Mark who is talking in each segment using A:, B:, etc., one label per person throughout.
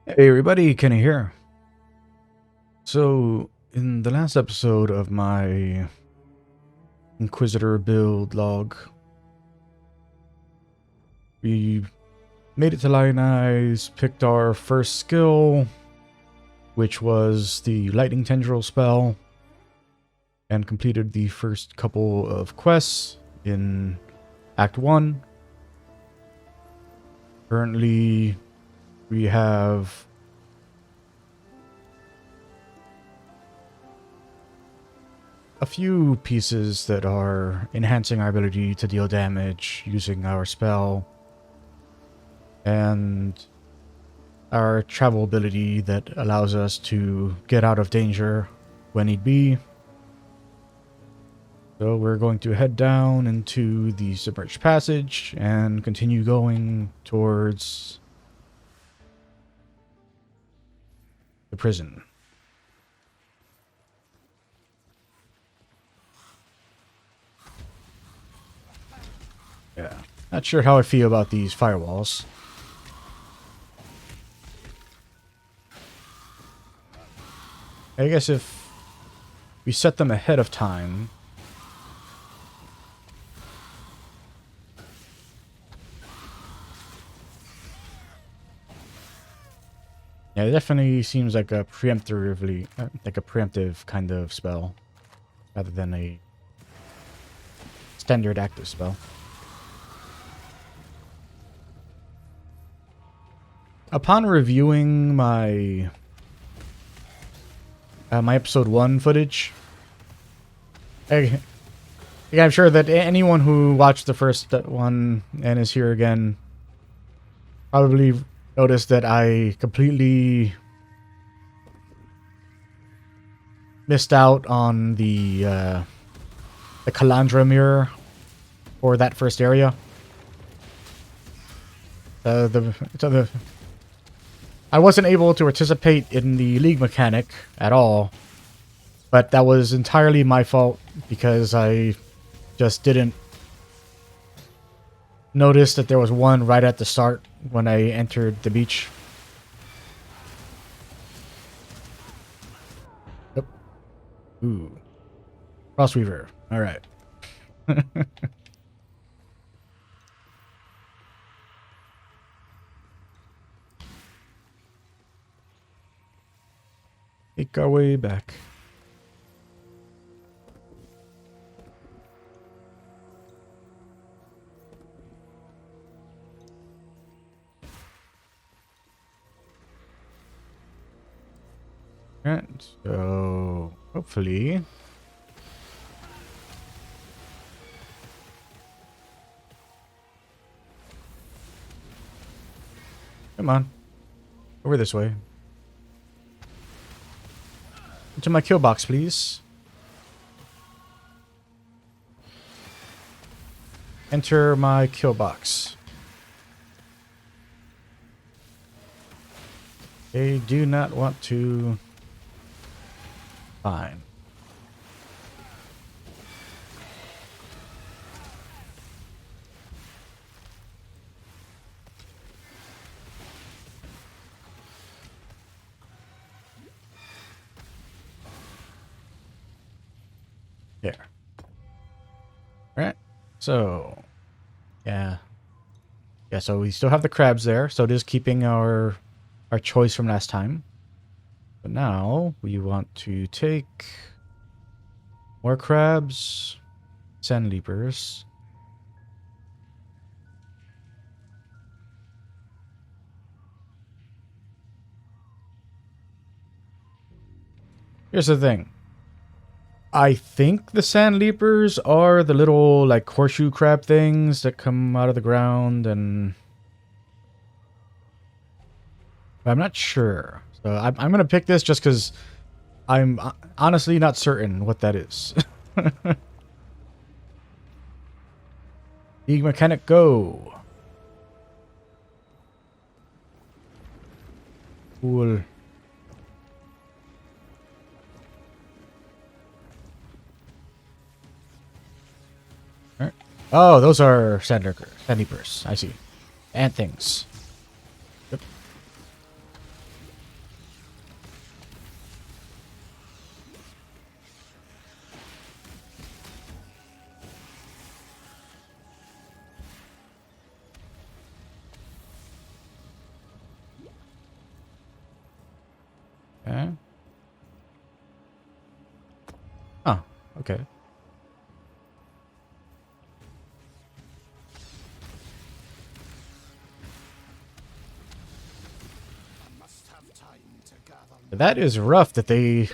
A: Hey everybody, Kenny here. So, in the last episode of my Inquisitor build log, we made it to Lionize, picked our first skill, which was the Lightning Tendril spell, and completed the first couple of quests in Act 1. Currently, we have a few pieces that are enhancing our ability to deal damage using our spell, and our travel ability that allows us to get out of danger when need be. So we're going to head down into the submerged passage and continue going towards the prison. Yeah, not sure how I feel about these firewalls. I guess if we set them ahead of time, yeah, it definitely seems like a preemptive kind of spell, rather than a standard active spell. Upon reviewing my my episode 1 footage, I'm sure that anyone who watched the first one and is here again probably noticed that I completely missed out on the Kalandra mirror for that first area. I wasn't able to participate in the league mechanic at all, but that was entirely my fault because I just didn't notice that there was one right at the start when I entered the beach. Yep. Ooh. Crossweaver. Alright. Make our way back. Alright, so hopefully come on. Over this way. Into my kill box, please. Enter my kill box. They do not want to. Fine. There. Alright. So, yeah. Yeah, so we still have the crabs there. So it is keeping our choice from last time. But now we want to take more crabs, sand leapers. Here's the thing. I think the sand leapers are the little like horseshoe crab things that come out of the ground, and but I'm not sure. So I'm gonna pick this just because I'm honestly not certain what that is. League mechanic, go. Cool. Alright. Oh, those are sand leapers. I see. Ant things. Yep. Okay. Oh, okay. That is rough that these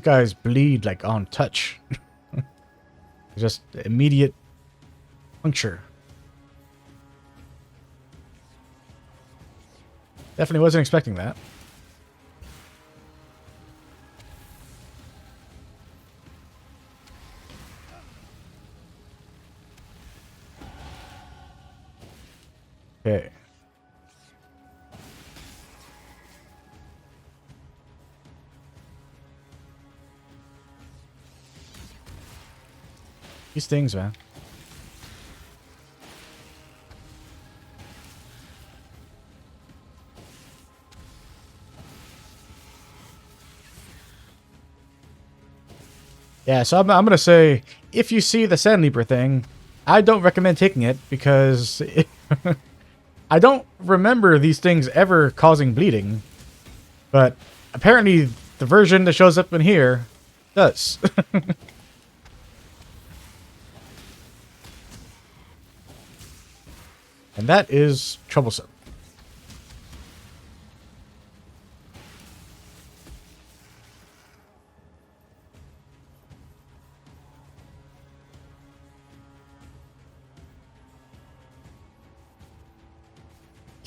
A: guys bleed like on touch. Just immediate puncture. Definitely wasn't expecting that. Okay. These things, man. Yeah, so I'm going to say, if you see the Sandleaper thing, I don't recommend taking it because I don't remember these things ever causing bleeding, but apparently the version that shows up in here does. And that is troublesome.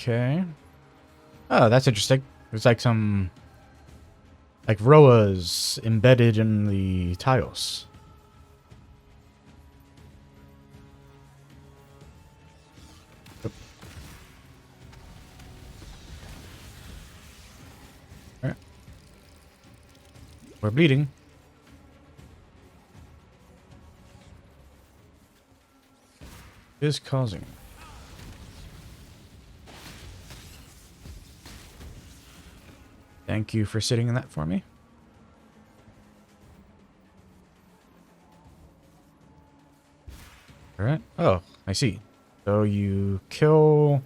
A: Okay. Oh, that's interesting. There's like some like Roas embedded in the tiles. Yep. All right. We're bleeding. Is causing. Thank you for sitting in that for me. All right. Oh, I see. So you kill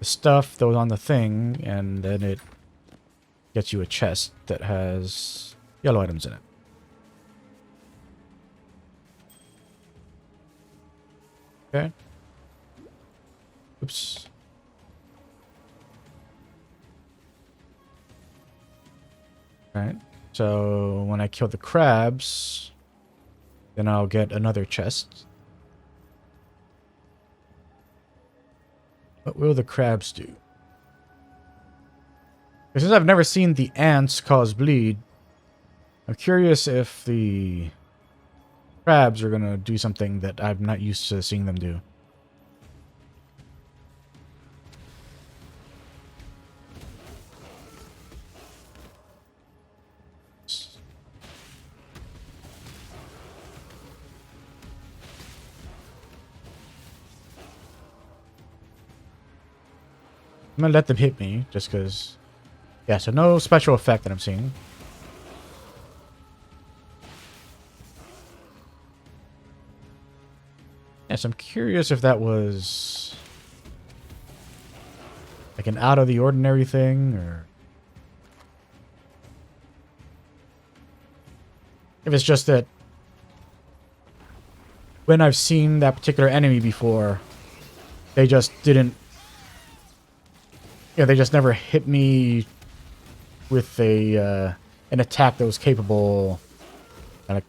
A: the stuff that was on the thing, and then it gets you a chest that has yellow items in it. Okay. Oops. Alright. So when I kill the crabs, then I'll get another chest. What will the crabs do? Since I've never seen the ants cause bleed, I'm curious if the crabs are gonna do something that I'm not used to seeing them do. I'm gonna let them hit me, just because... Yeah, so no special effect that I'm seeing. Yes, I'm curious if that was... like an out-of-the-ordinary thing, or... if it's just that... when I've seen that particular enemy before, they just didn't... yeah, they just never hit me with a an attack that was capable, like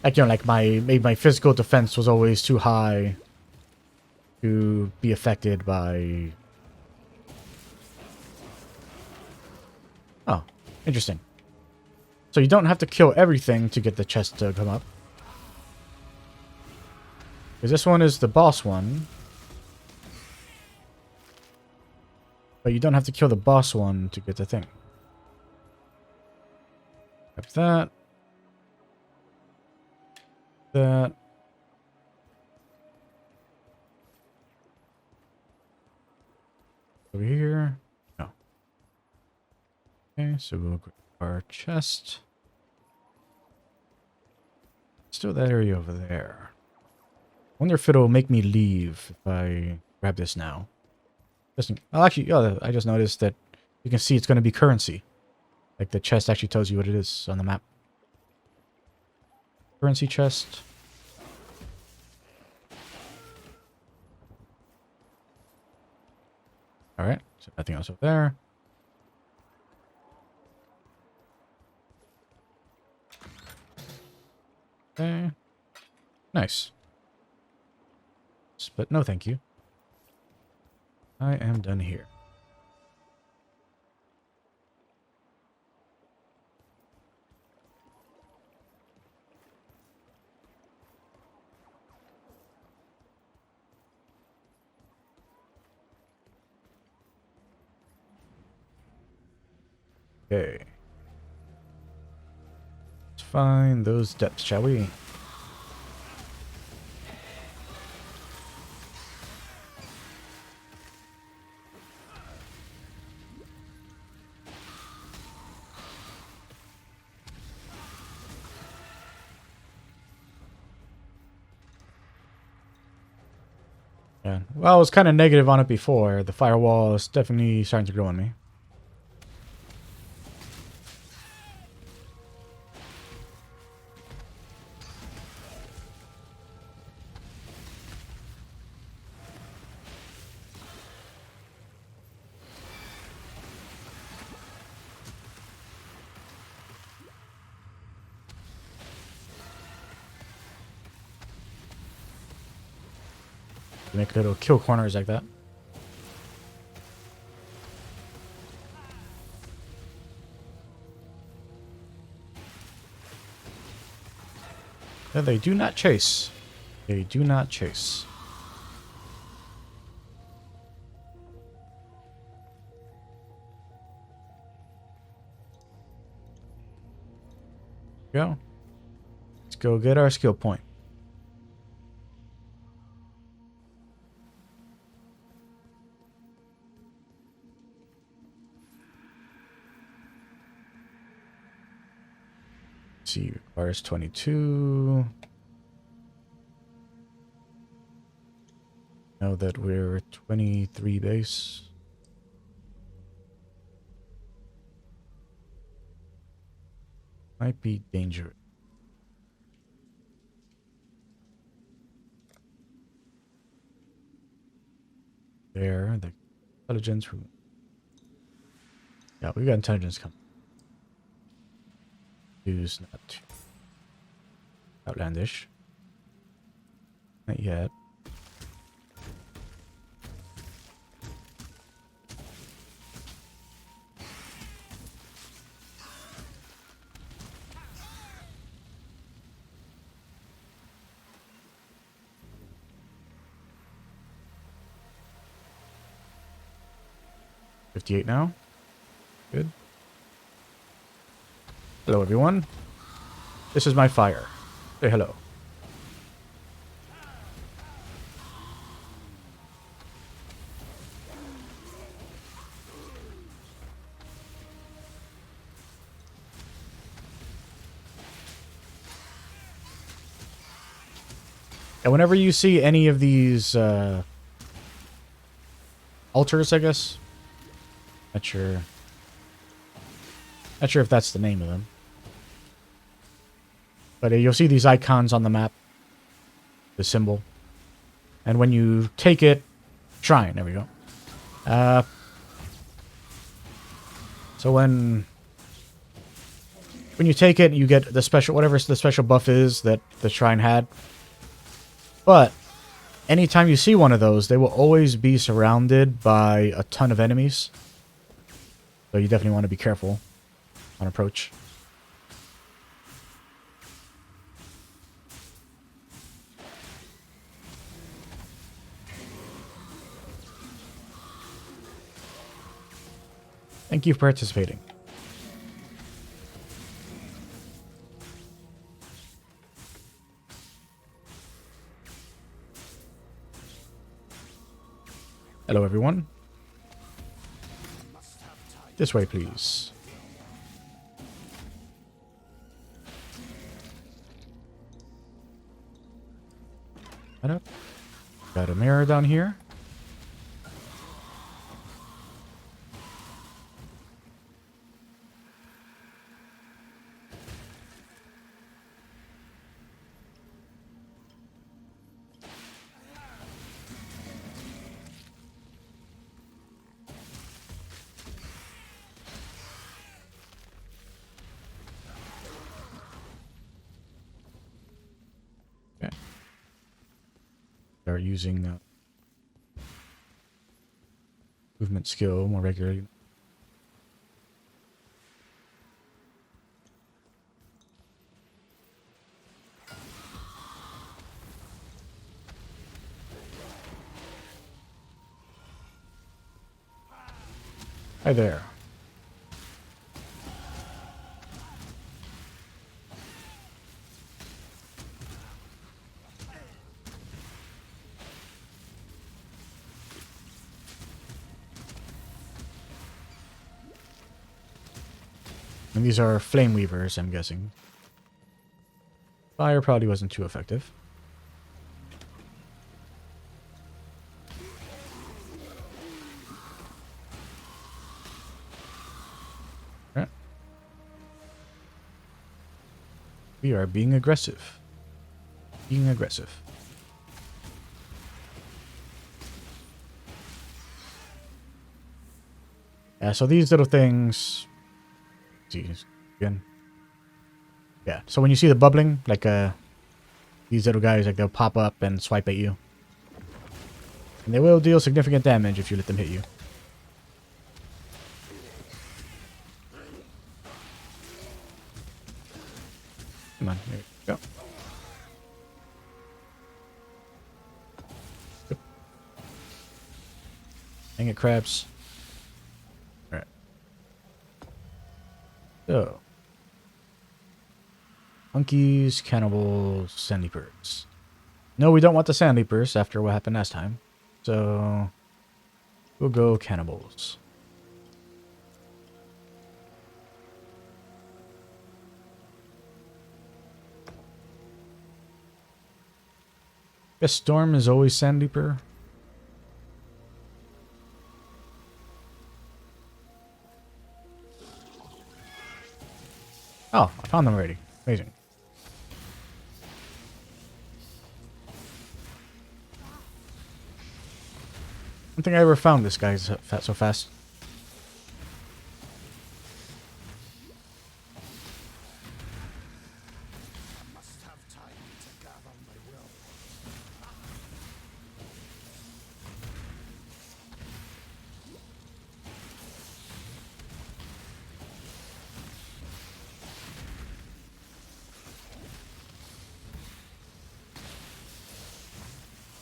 A: you know, like maybe my physical defense was always too high to be affected by. Oh, interesting. So you don't have to kill everything to get the chest to come up. Because this one is the boss one. But you don't have to kill the boss one to get the thing. Grab that. That. Over here. No. Okay, so we'll grab our chest. Still that area over there. Wonder if it'll make me leave if I grab this now. Oh, actually, oh, I just noticed that you can see it's going to be currency. Like the chest actually tells you what it is on the map. Currency chest. All right, so nothing else over there. Okay, nice. But no, thank you. I am done here. Okay. Let's find those depths, shall we? Yeah. Well, I was kind of negative on it before. The firewall is definitely starting to grow on me. Make little kill corners like that. No, they do not chase. They do not chase. Go. Let's go get our skill point. Let's see, requires 22. Know that we're 23 base. Might be dangerous. There, the intelligence room. Yeah, we got intelligence coming. Use not too outlandish. Not yet. $58 now. Good. Hello, everyone. This is my fire. Say hello. And whenever you see any of these altars, I guess. Not sure if that's the name of them. But you'll see these icons on the map. The symbol. And when you take it... Shrine, there we go. So when you take it, you get the special... Whatever the special buff is that the shrine had. But anytime you see one of those, they will always be surrounded by a ton of enemies. So you definitely want to be careful on approach. Thank you for participating. Hello, everyone. This way, please. Got a mirror down here. They're using movement skill more regularly. Hi there. And these are flame weavers, I'm guessing. Fire probably wasn't too effective. Right. We are being aggressive. Being aggressive. Yeah, so these little things... See, again. Yeah, so when you see the bubbling, like these little guys, like they'll pop up and swipe at you. And they will deal significant damage if you let them hit you. Come on, there you go. Yep. Dang it, crabs. Alright. So. Monkeys, cannibals, sandleapers. No, we don't want the sandleapers after what happened last time. So, we'll go cannibals. Guess Storm is always sandleaper. Oh, I found them already. Amazing. I don't think I ever found this guy so fast.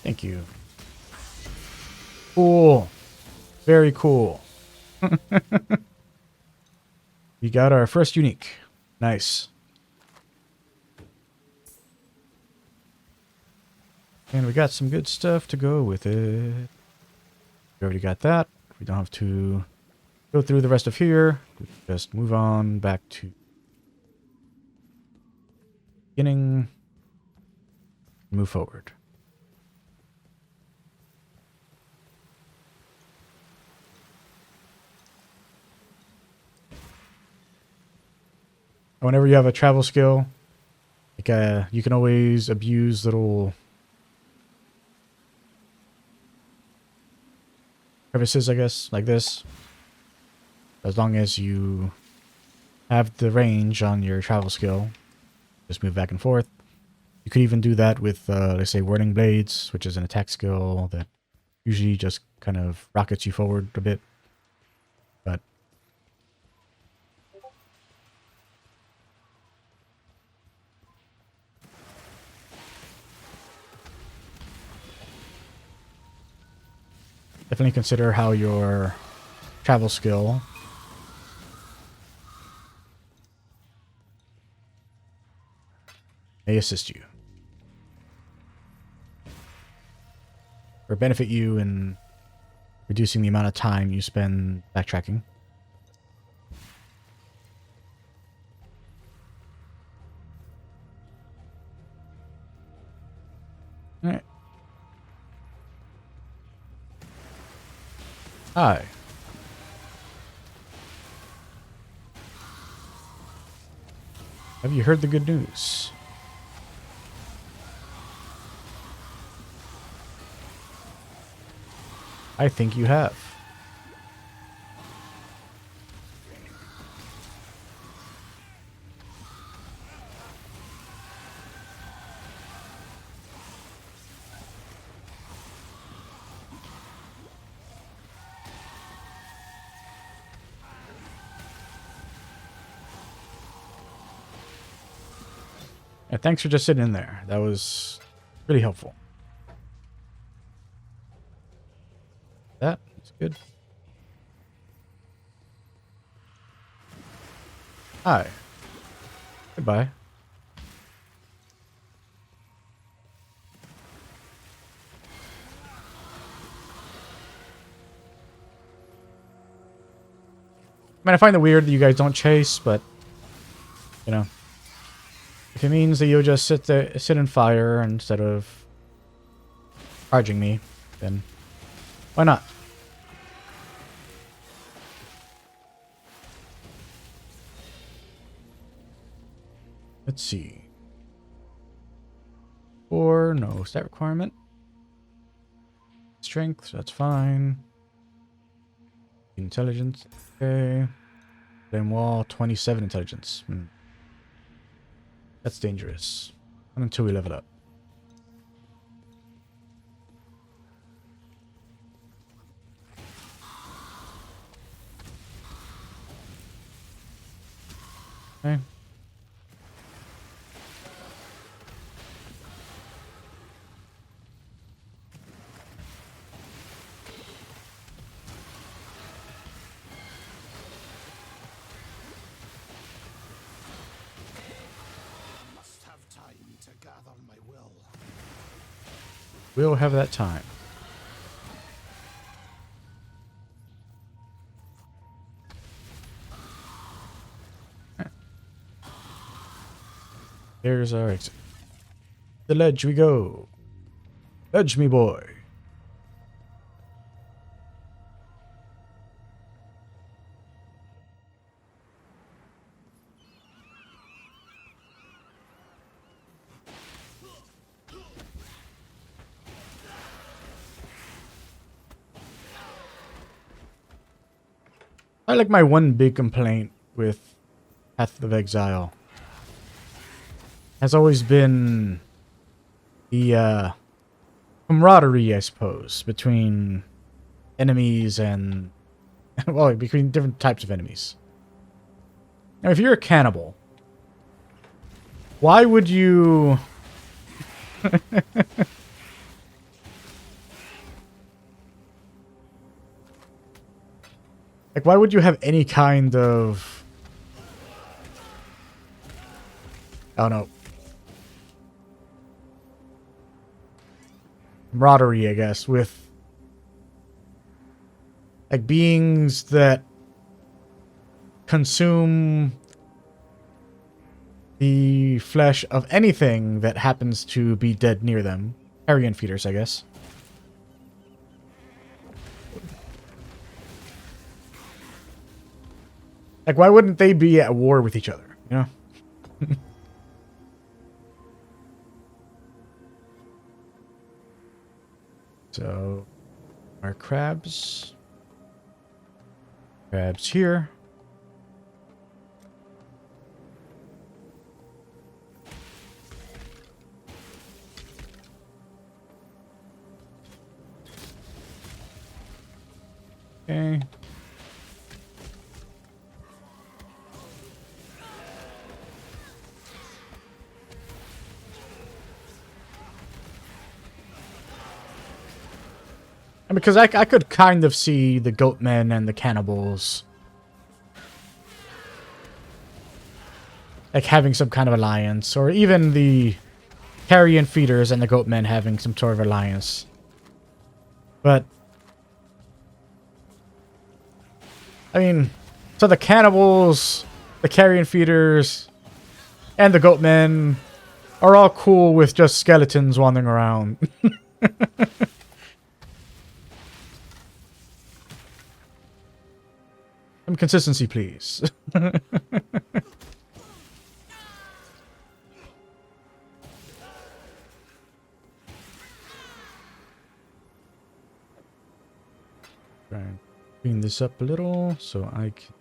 A: Thank you. Cool. Very cool. We got our first unique. Nice. And we got some good stuff to go with it. We already got that. We don't have to go through the rest of here. We just move on back to beginning. Move forward. Whenever you have a travel skill, like you can always abuse little crevices, I guess, like this. As long as you have the range on your travel skill, just move back and forth. You could even do that with, let's say, Whirling Blades, which is an attack skill that usually just kind of rockets you forward a bit. But definitely consider how your travel skill may assist you. Or benefit you in reducing the amount of time you spend backtracking. Alright. Hi. Have you heard the good news? I think you have. thanks for just sitting in there. That was really helpful. That's good. Hi. Goodbye. I mean, I find it weird that you guys don't chase, but you know, if it means that you'll just sit and fire instead of charging me, then why not? Let's see. Or no stat requirement. Strength, so that's fine. Intelligence, okay. Flame wall, 27 intelligence. That's dangerous. Not until we level up. Okay. We'll have that time. There's our exit. The ledge we go. Ledge me, boy. I like my one big complaint with Path of Exile has always been the camaraderie, I suppose, between enemies and well, between different types of enemies. Now, if you're a cannibal, why would you like why would you have any kind of I don't know camaraderie, I guess, with like beings that consume the flesh of anything that happens to be dead near them. Carrion feeders, I guess. Like, why wouldn't they be at war with each other, you know? So, our crabs. Crabs here. Okay. And because I could kind of see the goatmen and the cannibals like having some kind of alliance, or even the carrion feeders and the goatmen having some sort of alliance. But I mean, so the cannibals, the carrion feeders, and the goatmen are all cool with just skeletons wandering around. Some consistency, please. Try and clean this up a little so I can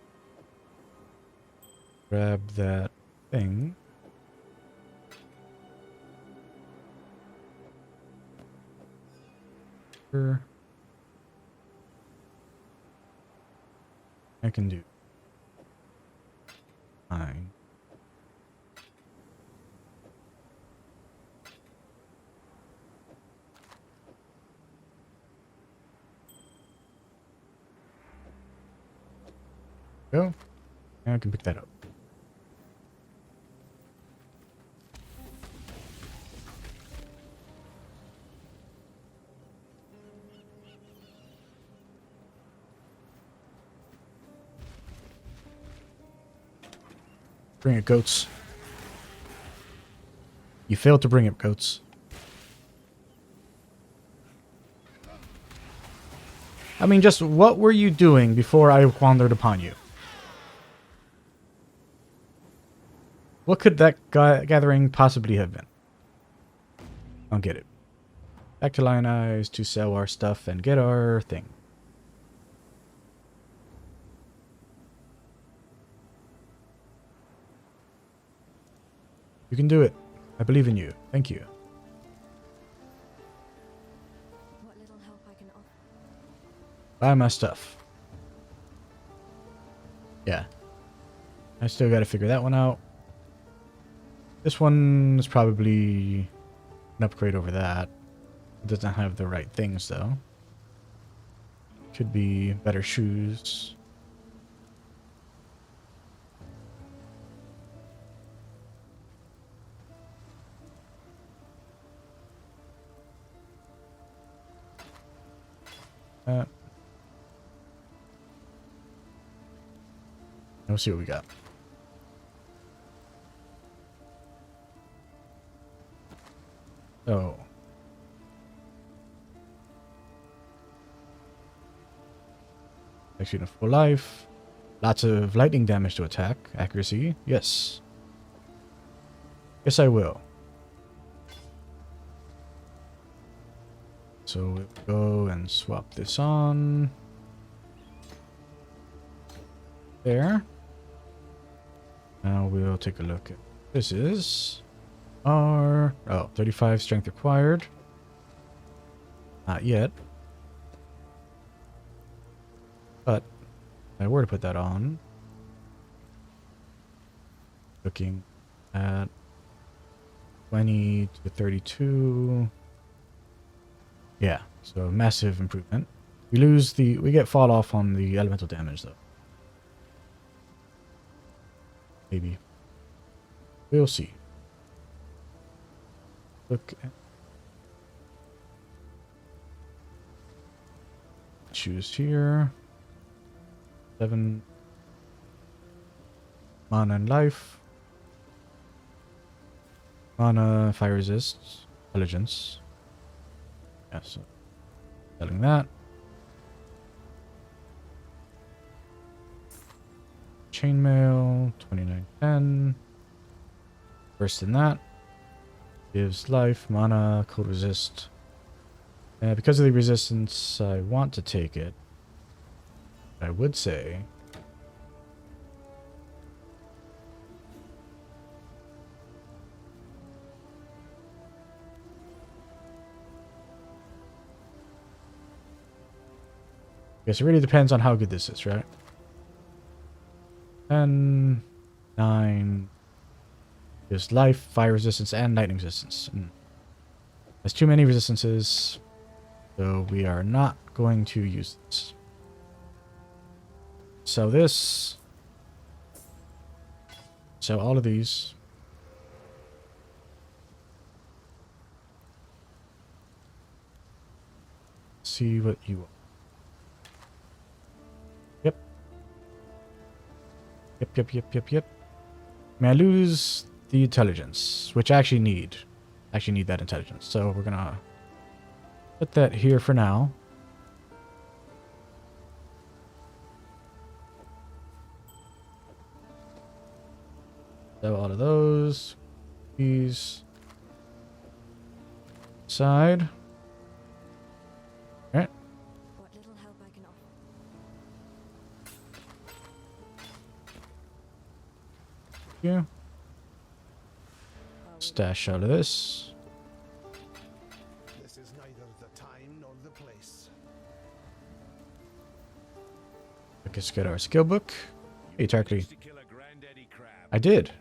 A: grab that thing. Sure. I can do. Fine. Go. And I can pick that up. Bring it, goats. You failed to bring it, goats. I mean, just what were you doing before I wandered upon you? What could that gathering possibly have been? I don't get it. Back to Lion Eyes to sell our stuff and get our thing. You can do it. I believe in you. Thank you.
B: What little help I can offer.
A: Buy my stuff. Yeah. I still got to figure that one out. This one is probably an upgrade over that. It doesn't have the right things, though. Could be better shoes. We'll see what we got. So. Actually, a full life. Lots of lightning damage to attack. Accuracy. Yes. Yes, I will. So we'll go and swap this on. There. Now we'll take a look at this is our 35 strength required. Not yet. But if I were to put that on, looking at 20 to 32. Yeah, so massive improvement. We get fall off on the elemental damage though. Maybe. We'll see. Look at choose here. 7 mana and life. Mana, fire resists, intelligence. Yeah, so selling that. Chainmail, 2910. Worse than that. Gives life, mana, cold resist. Because of the resistance, I want to take it. I would say. Guess it really depends on how good this is, right? 10, 9. There's life, fire resistance, and lightning resistance. There's too many resistances, so we are not going to use this. Sell this. Sell all of these. See what you want. Yep. May I lose the intelligence, which I actually need. That intelligence. So we're gonna put that here for now. So all of those. These. Side. Alright.
B: What little help I can offer.
A: Yeah. Stash out of this.
C: This is neither the time nor the place.
A: Let's get our skill book. Hey, Tarkly. I did.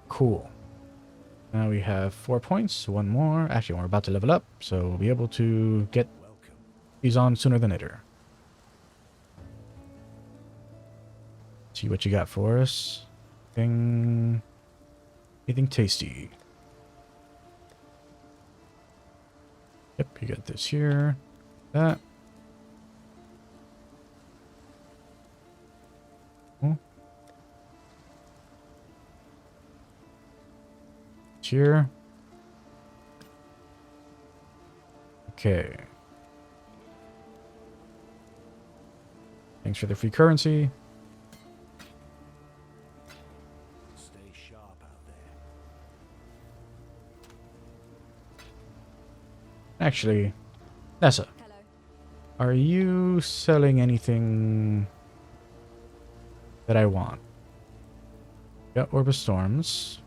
A: Cool. Now we have 4 points. One more. Actually, we're about to level up, so we'll be able to get He's on sooner than later. See what you got for us. Anything tasty? Yep, you got this here. That. Oh. Here. Okay. Thanks for the free currency.
C: Stay sharp out there.
A: Actually, Nessa,
B: Hello.
A: are you selling anything that I want? Got Orb of Storms.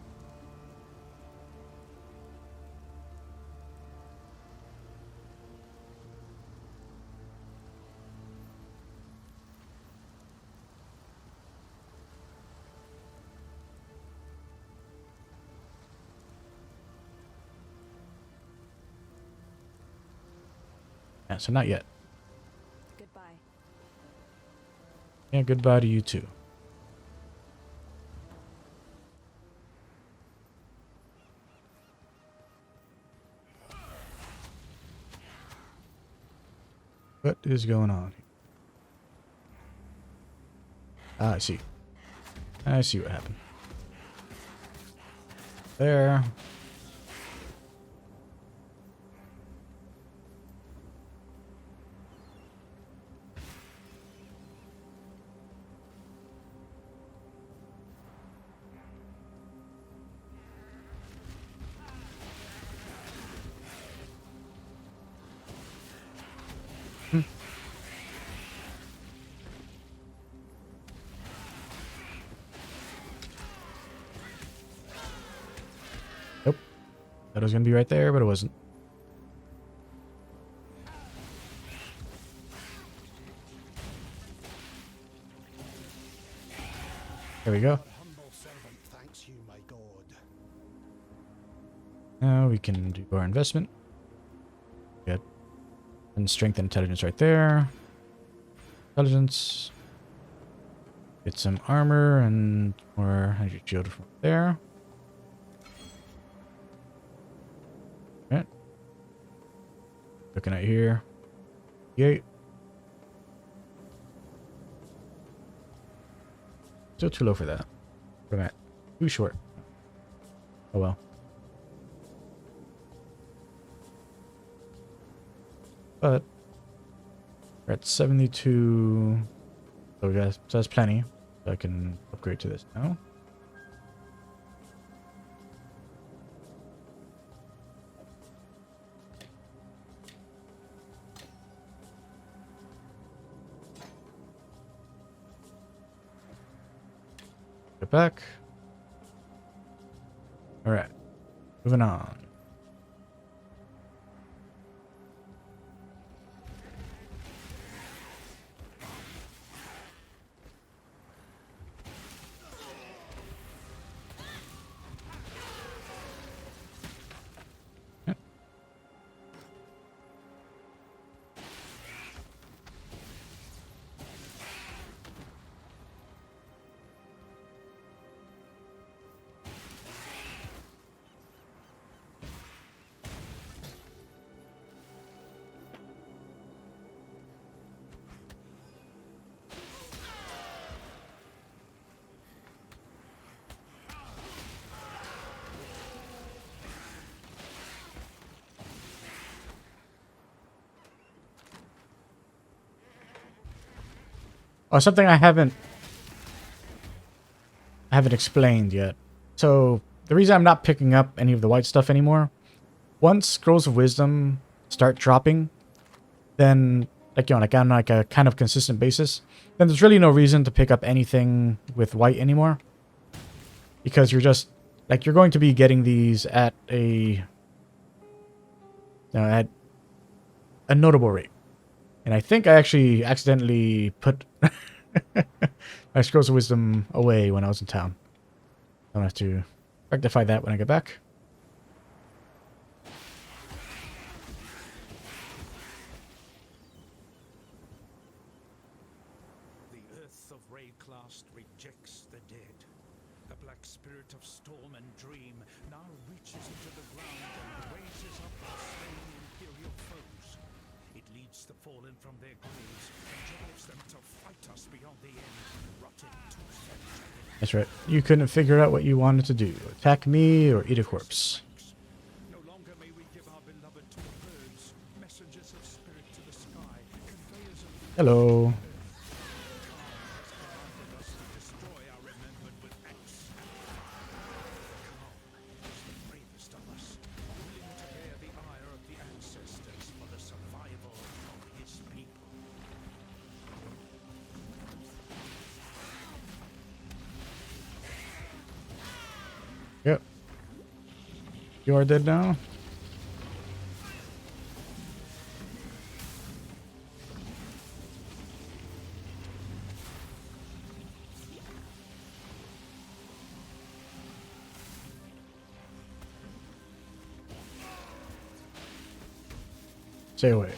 A: Yeah, so not yet.
B: Goodbye.
A: Yeah, goodbye to you too. What is going on? Ah, I see. I see what happened. There. Nope. Thought it was going to be right there, but it wasn't. There we go.
C: Our humble servant thanks you, my god.
A: Now we can do our investment. Good. And strength and intelligence right there. Intelligence. Get some armor and more energy shield from there. Okay. Looking at here. Yay. Still too low for that. What am I at? Too short. Oh well. But we're at 72. So we got, so that's plenty. So I can upgrade to this now. Get back. All right, moving on. Oh, something I haven't explained yet. So the reason I'm not picking up any of the white stuff anymore, once Scrolls of Wisdom start dropping, then like like on like a kind of consistent basis, then there's really no reason to pick up anything with white anymore. Because you're just like you're going to be getting these at a at a notable rate. And I think I actually accidentally put my Scrolls of Wisdom away when I was in town. I'll have to rectify that when I get back.
C: power reaches into the ground and raises up the slain Imperial foes. It leads the fallen from their graves and drives them to fight us beyond the end, rotted tooth and jagged.
A: That's right. You couldn't figure out what you wanted to do. Attack me or eat a corpse.
C: No longer may we give our beloved to the birds, messengers of spirit to the sky, conveyors of
A: Hello.
C: commanded us to destroy our remembered with axe. Khan is the bravest of us, willing to bear the ire of the ancestors for the survival of his people.
A: Yep. You are dead now? Stay away.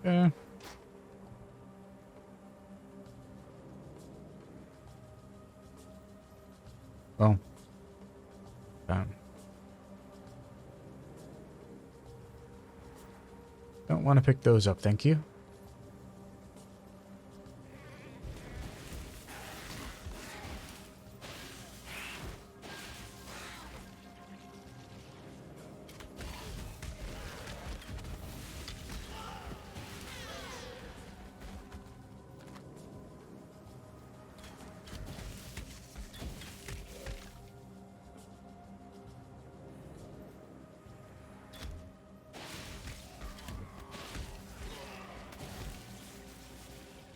A: Yeah. Well. Don't want to pick those up, thank you.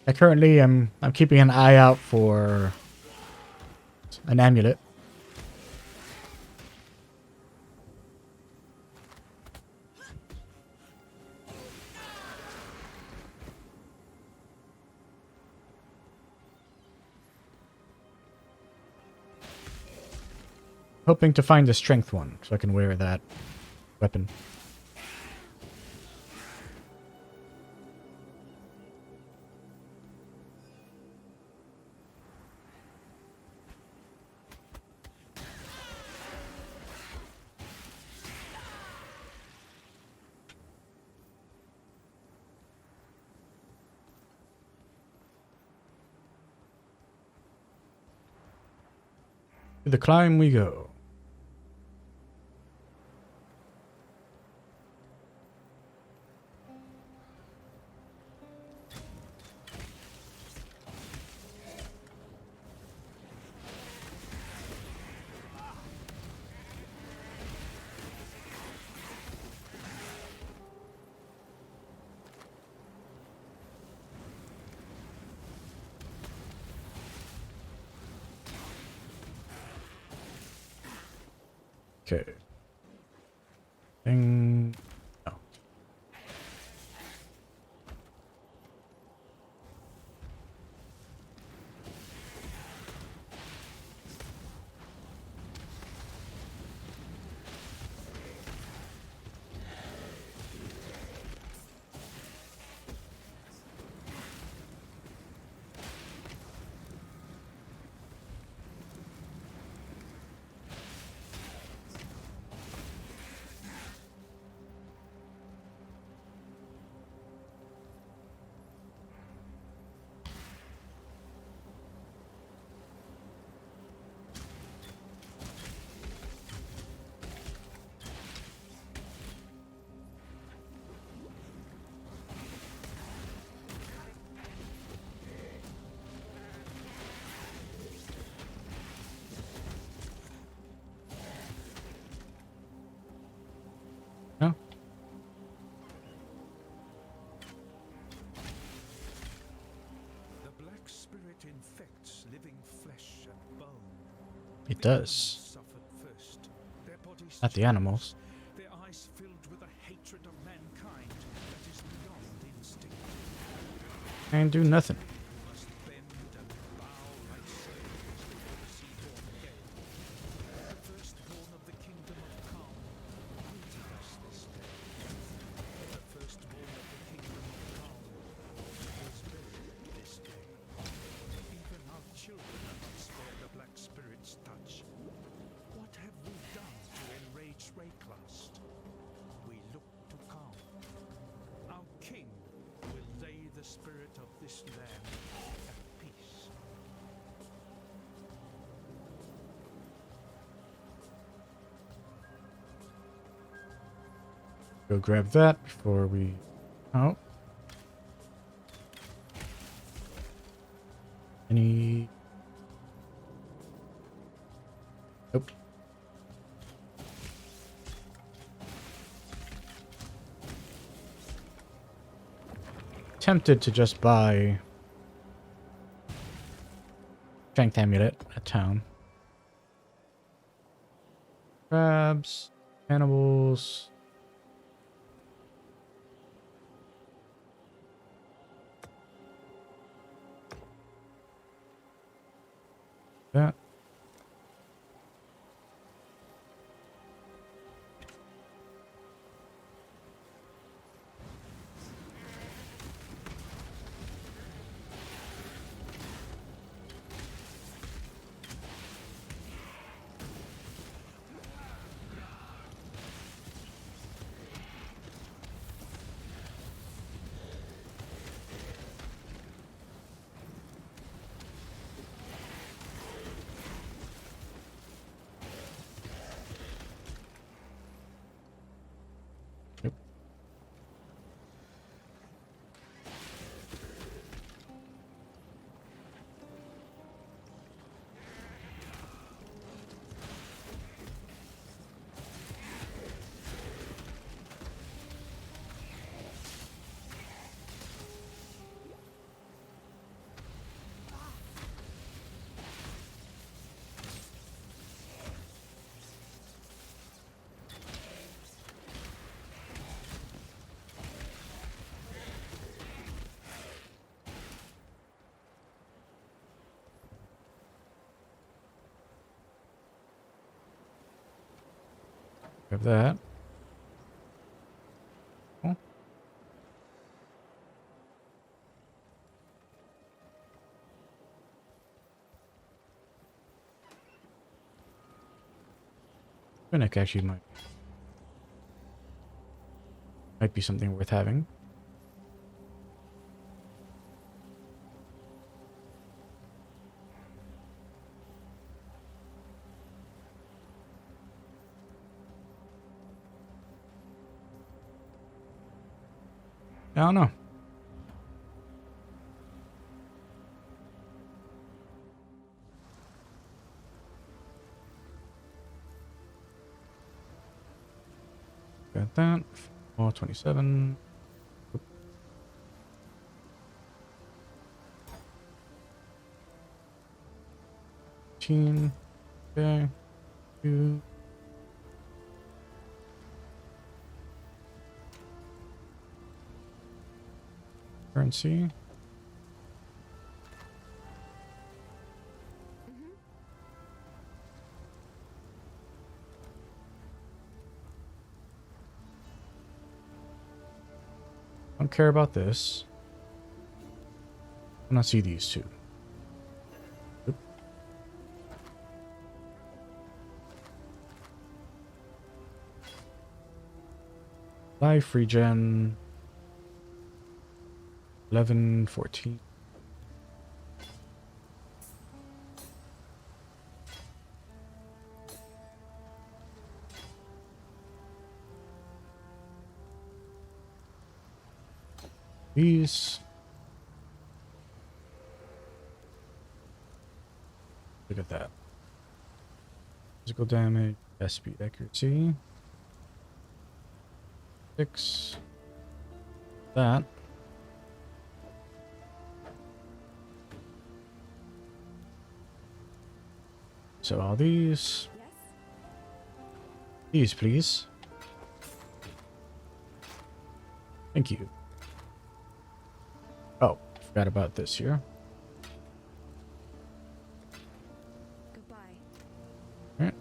A: I currently am I'm keeping an eye out for an amulet. Hoping to find a strength one so I can wear that weapon. To the climb we go. Okay. Thing. No. No?
C: The black spirit infects living flesh and bone.
A: It
C: The
A: does.
C: animals suffered first. Their bodies
A: Not the
C: changed,
A: animals.
C: their eyes filled with a hatred of mankind that is beyond instinct.
A: And do nothing.
C: Must bend and bow like slaves before the seaborn dead. place them at peace.
A: Go grab that before we... Oh. Any... Nope. Tempted to just buy Strength Amulet at town. Crabs, cannibals. That. Yep. Grab that. Oh. Tunic actually might be something worth having. I don't know. Got that. Oh, 27. Oop. Okay. 2. Currency. Don't care about this. I don't see these two. Oop. Life regen. 11, 14. These. Look at that. Physical damage, best speed accuracy. 6. That. So all these.
B: Yes?
A: These, please. Thank you. Oh, forgot about this here.
B: Goodbye.
A: Alright.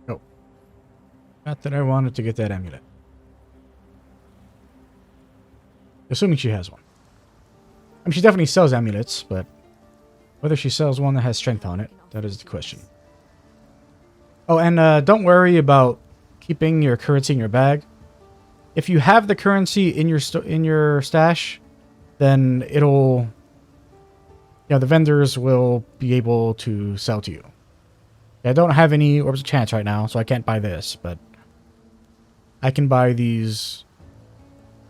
A: Oh. Not that I wanted to get that amulet. Assuming she has one. I mean, she definitely sells amulets, but Whether she sells one that has strength on it, that is the question. Oh, and don't worry about keeping your currency in your bag. If you have the currency in your stash, then it'll, the vendors will be able to sell to you. I don't have any orbs of chance right now, so I can't buy this, but I can buy these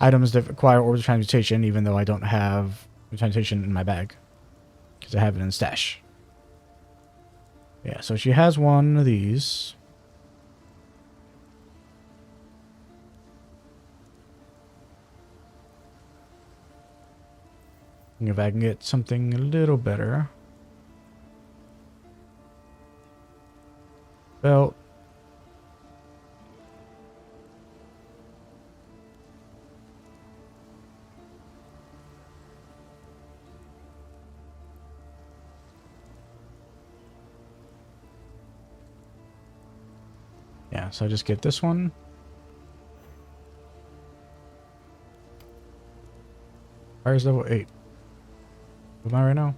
A: items that require orbs of transmutation, even though I don't have transmutation in my bag, because I have it in the stash. Yeah, so she has one of these. If I can get something a little better. Belt. Yeah, so I just get this one. Fire's level 8. What am I right now?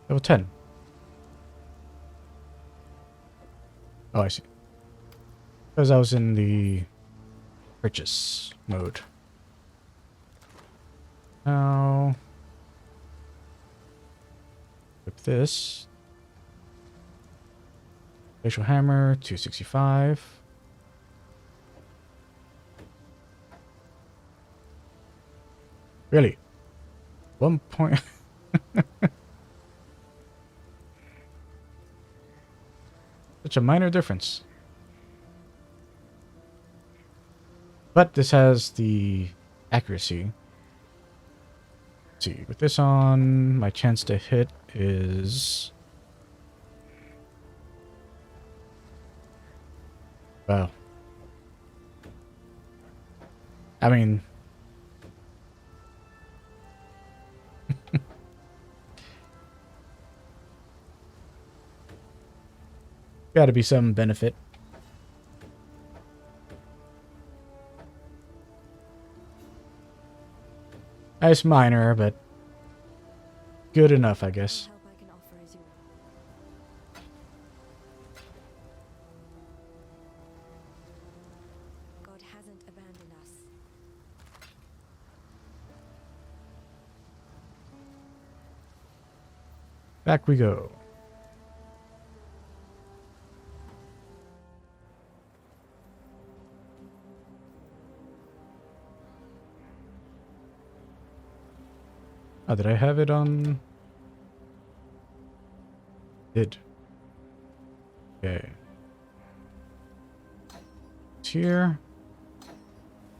A: Level 10. Oh, I see. Because I was in the purchase mode. Now, equip this. Glacial hammer, 265. Really? 1 point. Such a minor difference. But this has the accuracy. Let's see, with this on, my chance to hit is... Wow. I mean... Gotta be some benefit. Nice minor, but good enough, I guess.
B: Help I can offer is yours. God hasn't abandoned us.
A: Back we go. Oh, did I have it on? Did. Okay. It's here.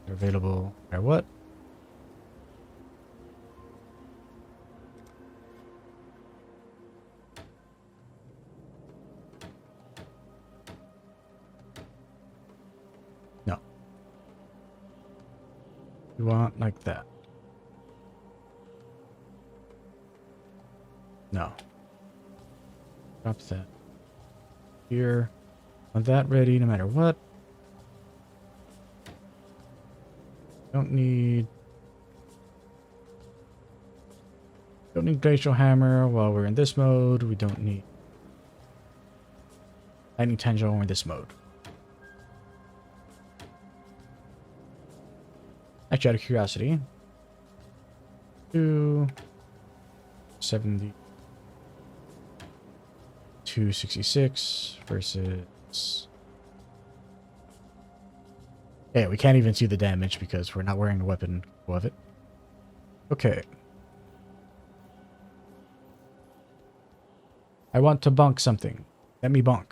A: They're available. Or what? No. You want like that. No. Drop that. Here. Want that ready no matter what. Don't need glacial hammer while we're in this mode. We don't need lightning tendril when we're in this mode. Actually, out of curiosity. 270. 266 versus... Yeah, we can't even see the damage because we're not wearing the weapon of it. Okay. I want to bonk something. Let me bonk.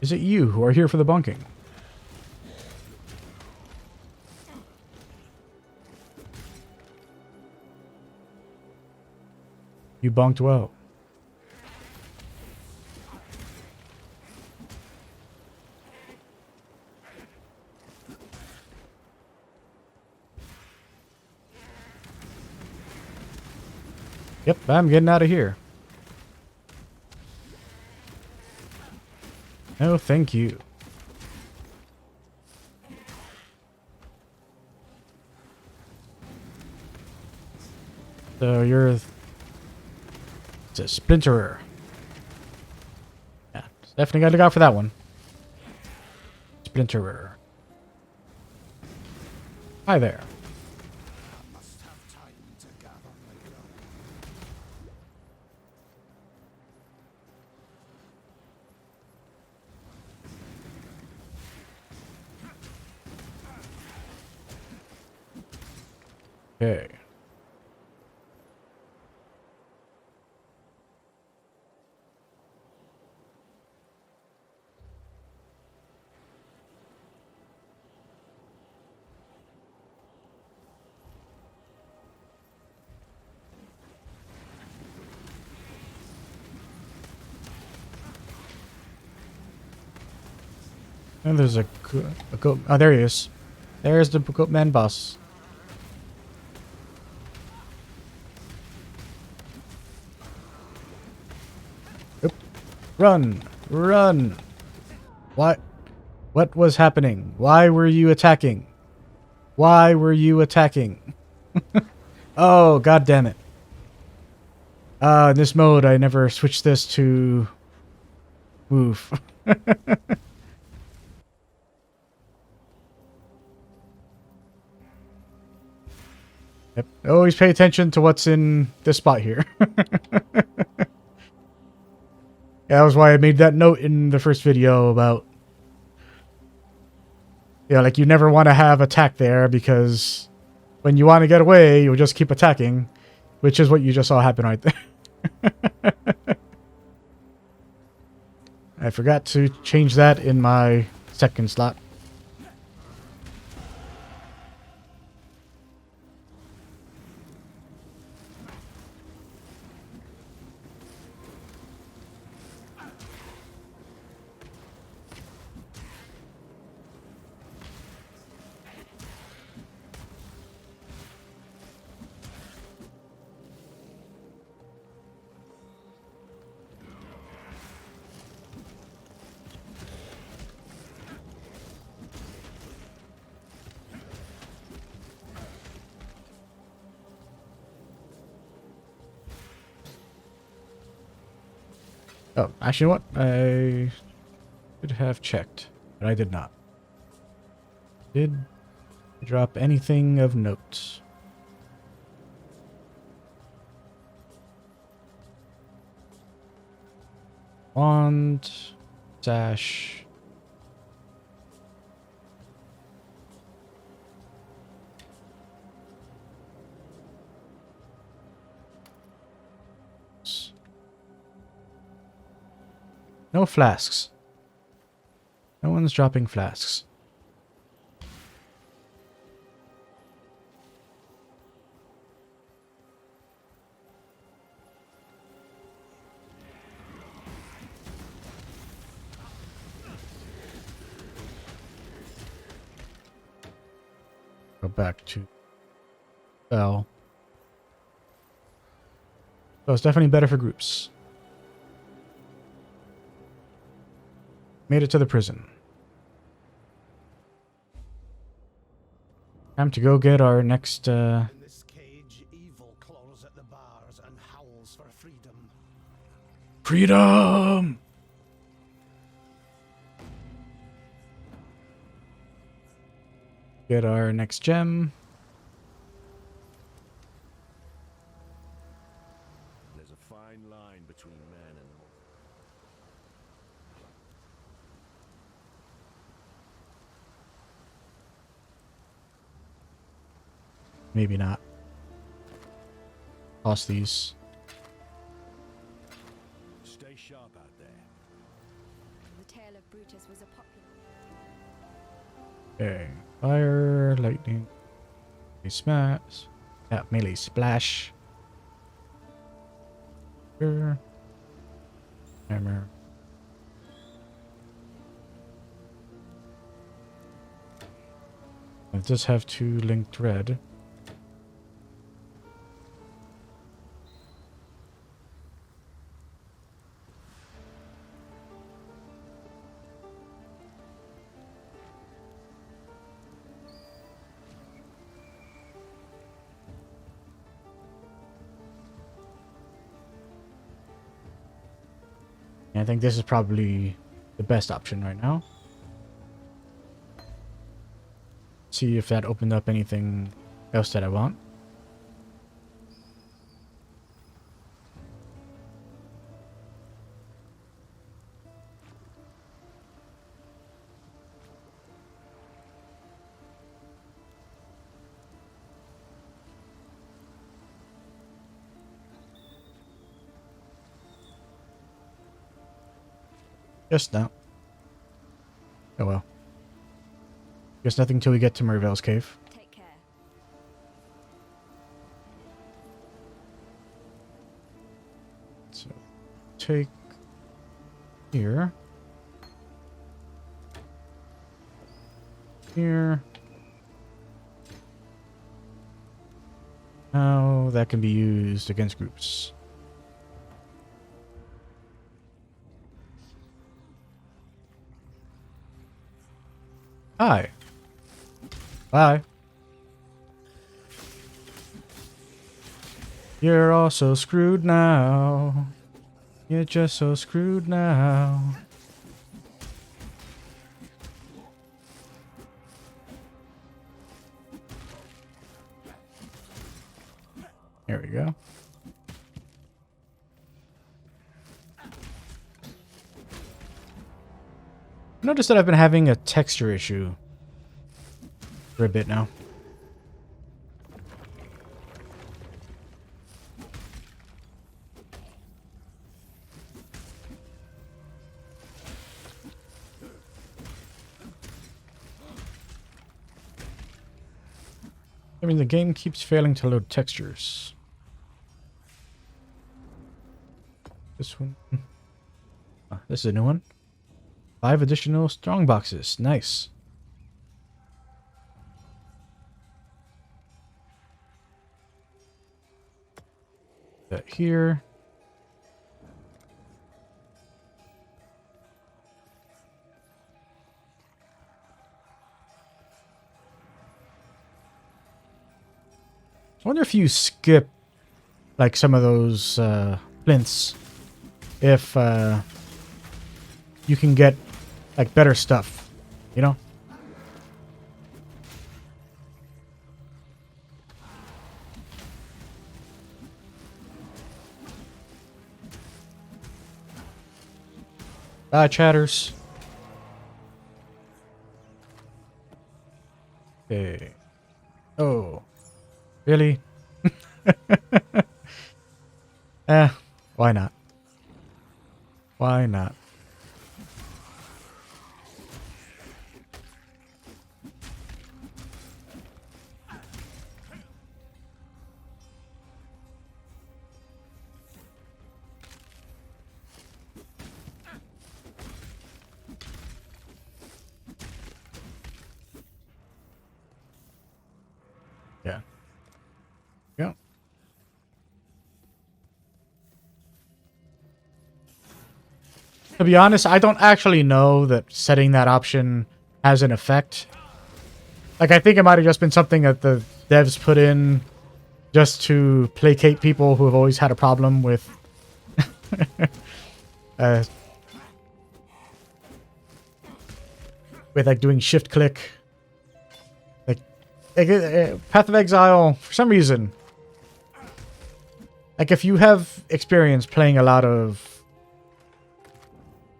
A: Is it you who are here for the bunking? You bunked well. Yep, I'm getting out of here. No, thank you. So you're... It's a splinterer. Yeah, definitely got to look out for that one. Splinterer. Hi there.
C: Must have time to gather my grub.
A: Okay. And there's a goat. Oh, there he is. There's the goat man boss. Oop. Run! Run! What? What was happening? Why were you attacking? Why were you attacking? Oh, god damn it. In this mode, I never switched this to move. Yep. Always pay attention to what's in this spot here. Yeah, that was why I made that note in the first video about... Yeah, like you never want to have attack there because when you want to get away, you'll just keep attacking, which is what you just saw happen right there. I forgot to change that in my second slot. Oh, actually, you know what? I should have checked, but I did not. Did I drop anything of note? Wand, sash. No flasks. No one's dropping flasks. Go back to Bell. So it's definitely better for groups. Made it to the prison. Time to go get our next,
C: In this cage, evil claws at the bars and howls for freedom.
A: freedom! Get our next gem.
C: There's a fine line between man and
A: Maybe not. Toss these.
C: stay sharp out there.
B: The tale of Brutus was a popular.
A: Okay. Fire, lightning, melee smash. Yeah, melee splash. Sure. Hammer. It does have two linked red. I think this is probably the best option right now. See if that opened up anything else that I want. Just now. Oh well. Guess nothing till we get to Mervale's cave.
B: Take care.
A: So take here. Here. Now that can be used against groups. Hi. Bye. You're all so screwed now. You're just so screwed now. There we go. I noticed that I've been having a texture issue for a bit now. I mean, the game keeps failing to load textures. This one. This is a new one. 5 additional strong boxes. Nice. That here. I wonder if you skip like some of those plinths, if you can get like better stuff, you know? Chatters. Okay. Oh. Really? Why not? Why not? Yeah. Yeah. To be honest, I don't actually know that setting that option has an effect. Like, I think it might have just been something that the devs put in just to placate people who have always had a problem with uh, with like doing shift click. Path of Exile, for some reason, like if you have experience playing a lot of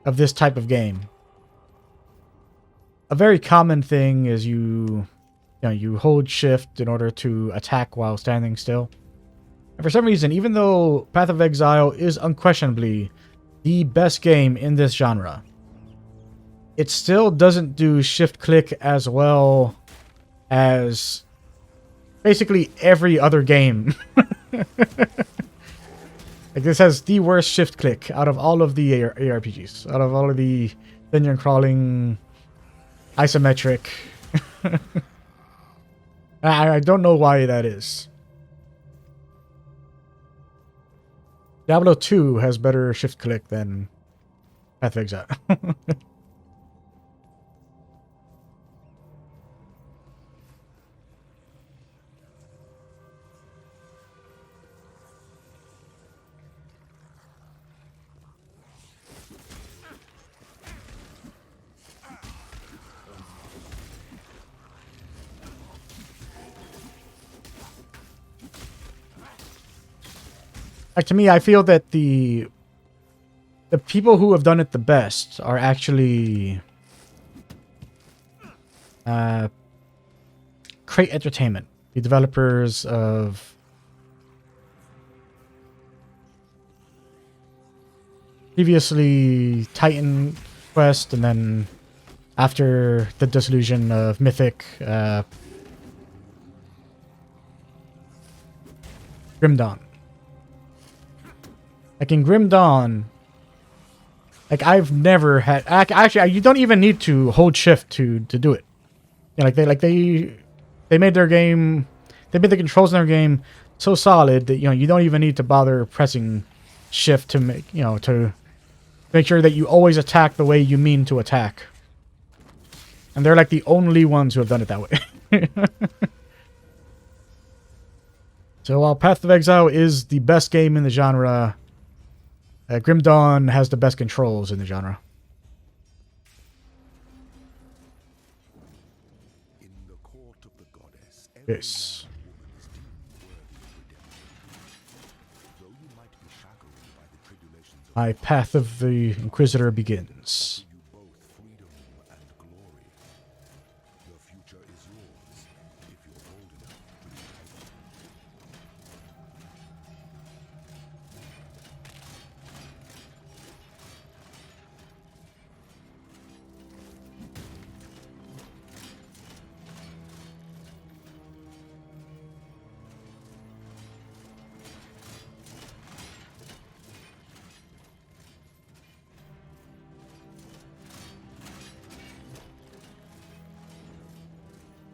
A: this type of game, a very common thing is you hold shift in order to attack while standing still. And for some reason, even though Path of Exile is unquestionably the best game in this genre, it still doesn't do shift click as well as basically every other game. Like, this has the worst shift click out of all of the ARPGs, out of all of the dungeon crawling isometric. I don't know why that is. Diablo 2 has better shift click than Path of Exile. Like, to me, I feel that the people who have done it the best are actually Crate Entertainment, the developers of previously Titan Quest, and then after the dissolution of Mythic, Grim Dawn. Like in Grim Dawn, like I've never had. Actually, you don't even need to hold shift to do it. You know, they made their game, they made the controls in their game so solid that you don't even need to bother pressing shift to make sure that you always attack the way you mean to attack. And they're like the only ones who have done it that way. So while Path of Exile is the best game in the genre, Grim Dawn has the best controls in the genre.
C: In the court of the goddess,
A: Yes.
C: man or woman is deemed worthy of redemption. Though you might be shackled by the tribulations of
A: My Path of the Inquisitor begins.
C: you both freedom and glory. The future is yours if you're bold enough to reach it.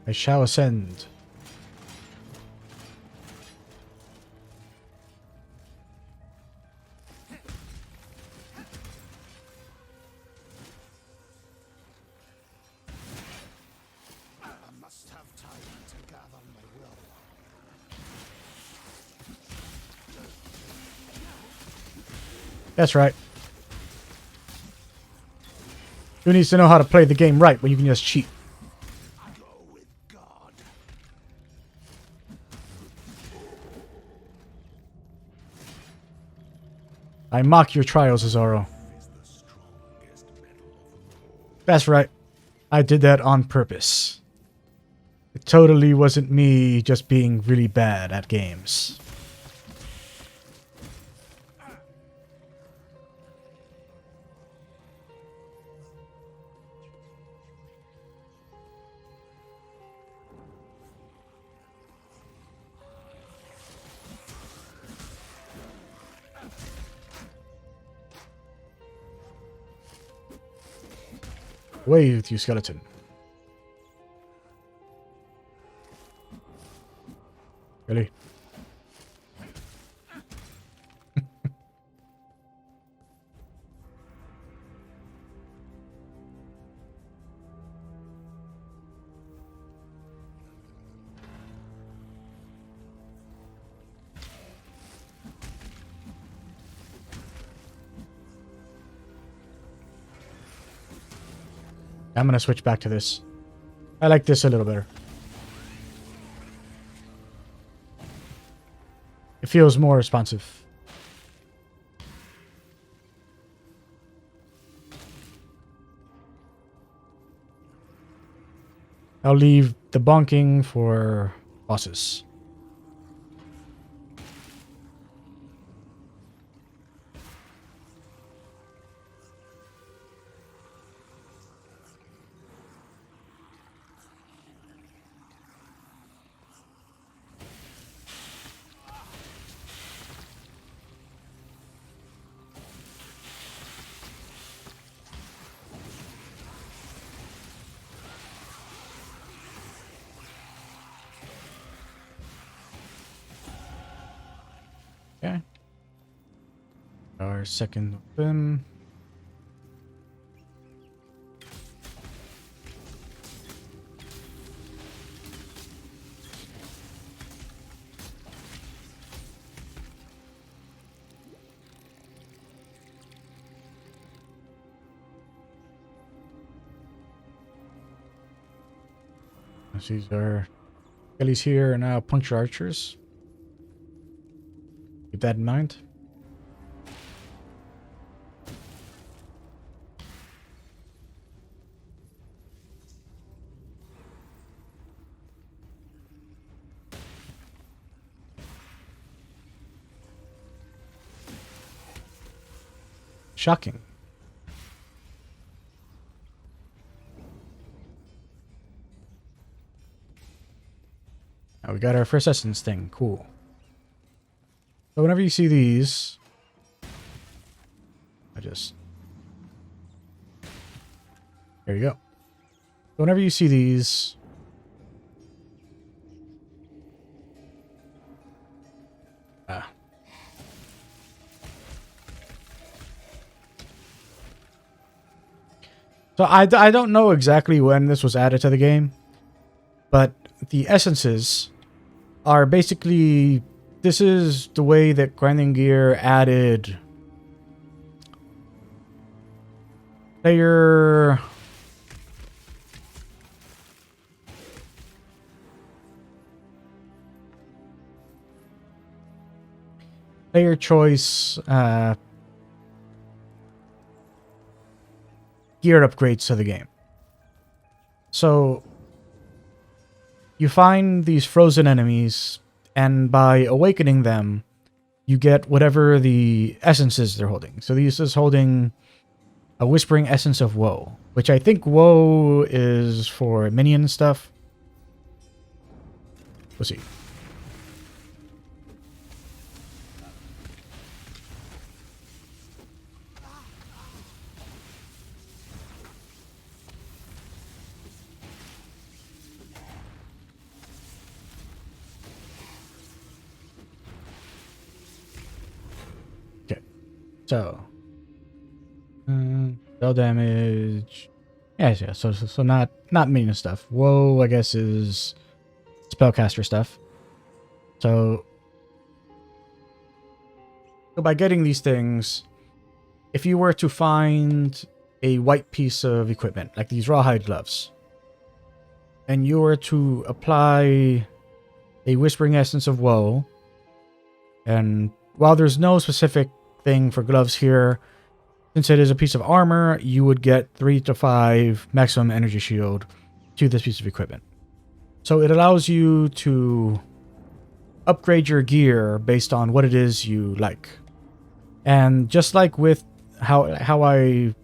A: I shall ascend.
C: I must have time to gather my will.
A: That's right. Who needs to know how to play the game right when you can just cheat?
C: Go with God.
A: I mock your trials, Azaro.
C: Is the strongest metal of them all.
A: That's right. I did that on purpose. It totally wasn't me just being really bad at games. Away with you, skeleton. Really? I'm gonna switch back to this. I like this a little better. It feels more responsive. I'll leave the bonking for bosses. Okay. Our second weapon. These are Kelly's here and now puncture archers. Keep that in mind. Shocking. Now we got our first essence thing. Cool. So whenever you see these, there you go. So whenever you see these, so I don't know exactly when this was added to the game, but the essences are basically, this is the way that Grinding Gear added player choice gear upgrades to the game. So you find these frozen enemies, and by awakening them, you get whatever the essences they're holding. So this is holding a Whispering Essence of Woe, which I think Woe is for minion stuff. We'll see. So, spell damage. Yeah. So not minion stuff. Whoa, I guess is spellcaster stuff. So by getting these things, if you were to find a white piece of equipment like these rawhide gloves, and you were to apply a Whispering Essence of Woe, and while there's no specific thing for gloves here, since it is a piece of armor, you would get 3 to 5 maximum energy shield to this piece of equipment. So it allows you to upgrade your gear based on what it is you like. And just like with how I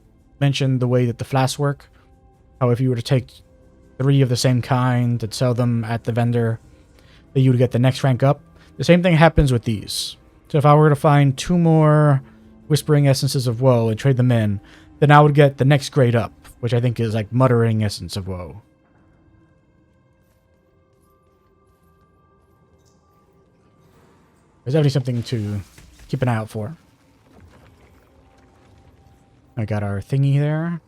A: mentioned the way that the flasks work, how if you were to take 3 of the same kind and sell them at the vendor, that you would get the next rank up, the same thing happens with these. So if I were to find 2 more Whispering Essences of Woe and trade them in, then I would get the next grade up, which I think is like Muttering Essence of Woe. There's definitely something to keep an eye out for. I got our thingy there.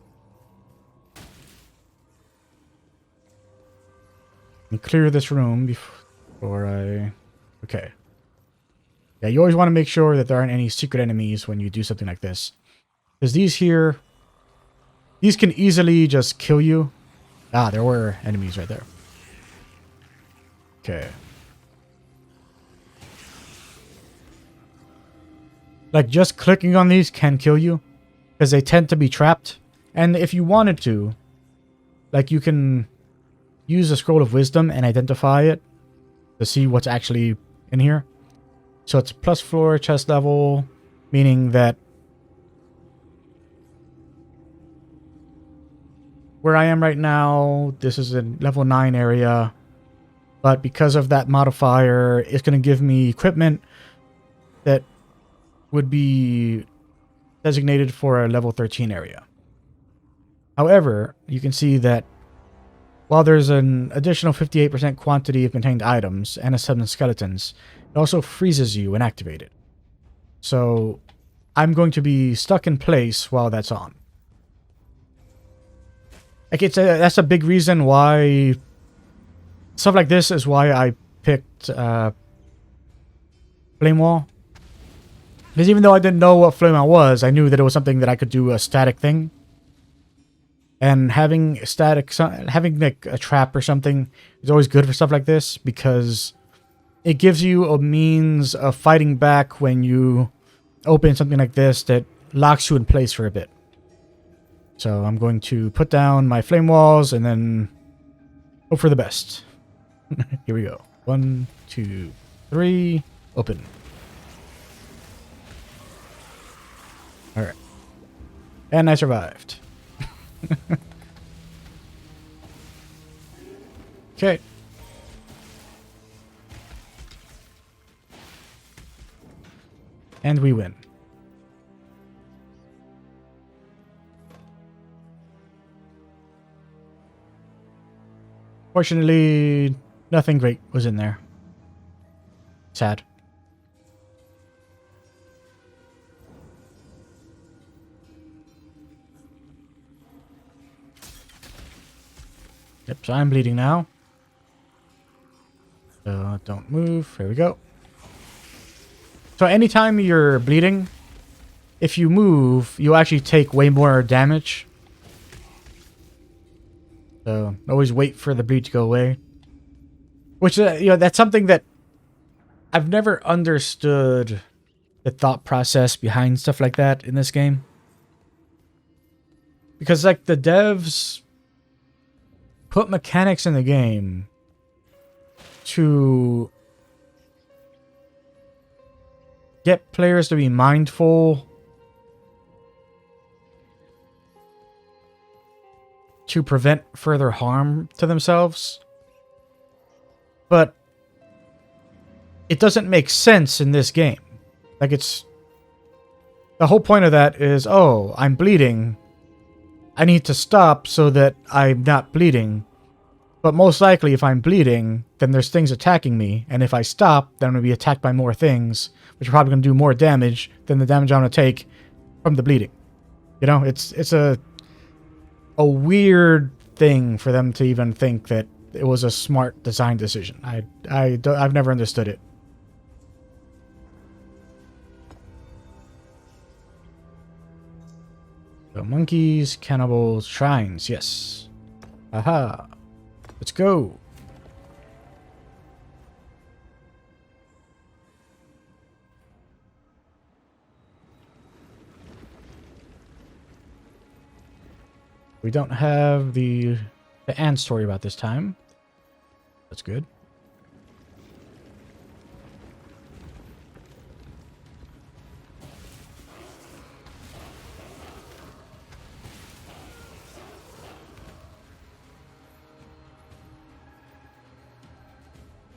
A: Let me clear this room before I... Okay. Yeah, you always want to make sure that there aren't any secret enemies when you do something like this. Because these here... These can easily just kill you. Ah, there were enemies right there. Okay. Like, just clicking on these can kill you. Because they tend to be trapped. And if you wanted to, like, you can use a Scroll of Wisdom and identify it to see what's actually in here. So it's plus 4 chest level, meaning that where I am right now, this is a level 9 area. But because of that modifier, it's going to give me equipment that would be designated for a level 13 area. However, you can see that while there's an additional 58% quantity of contained items and a 7 skeletons, it also freezes you when activated. So I'm going to be stuck in place while that's on. Like, that's a big reason why stuff like this is why I picked Flame Wall. Because even though I didn't know what Flame Wall was, I knew that it was something that I could do a static thing. And having like a trap or something is always good for stuff like this, because it gives you a means of fighting back when you open something like this that locks you in place for a bit. So I'm going to put down my flame walls and then hope for the best. Here we go. 1, 2, 3, open. Alright. And I survived. Okay. And we win. Fortunately, nothing great was in there. Sad. Yep, so I'm bleeding now. So don't move. Here we go. So anytime you're bleeding, if you move, you actually take way more damage. So always wait for the bleed to go away. Which, that's something that I've never understood the thought process behind stuff like that in this game. Because, like, the devs put mechanics in the game to get players to be mindful, to prevent further harm to themselves. But it doesn't make sense in this game. Like, it's... The whole point of that is, oh, I'm bleeding. I need to stop so that I'm not bleeding. But most likely, if I'm bleeding, then there's things attacking me. And if I stop, then I'm going to be attacked by more things, which are probably going to do more damage than the damage I'm going to take from the bleeding. You know, it's a weird thing for them to even think that it was a smart design decision. I've never understood it. So monkeys, cannibals, shrines, yes. Aha. Let's go. We don't have the ant story about this time. That's good.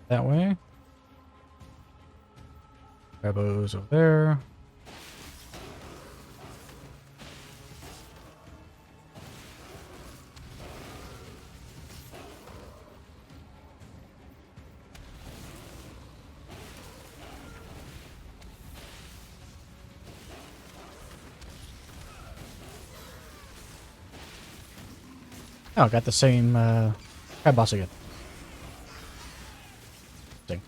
A: That way. Grab those over there. Oh, got the same crab boss again. Dang.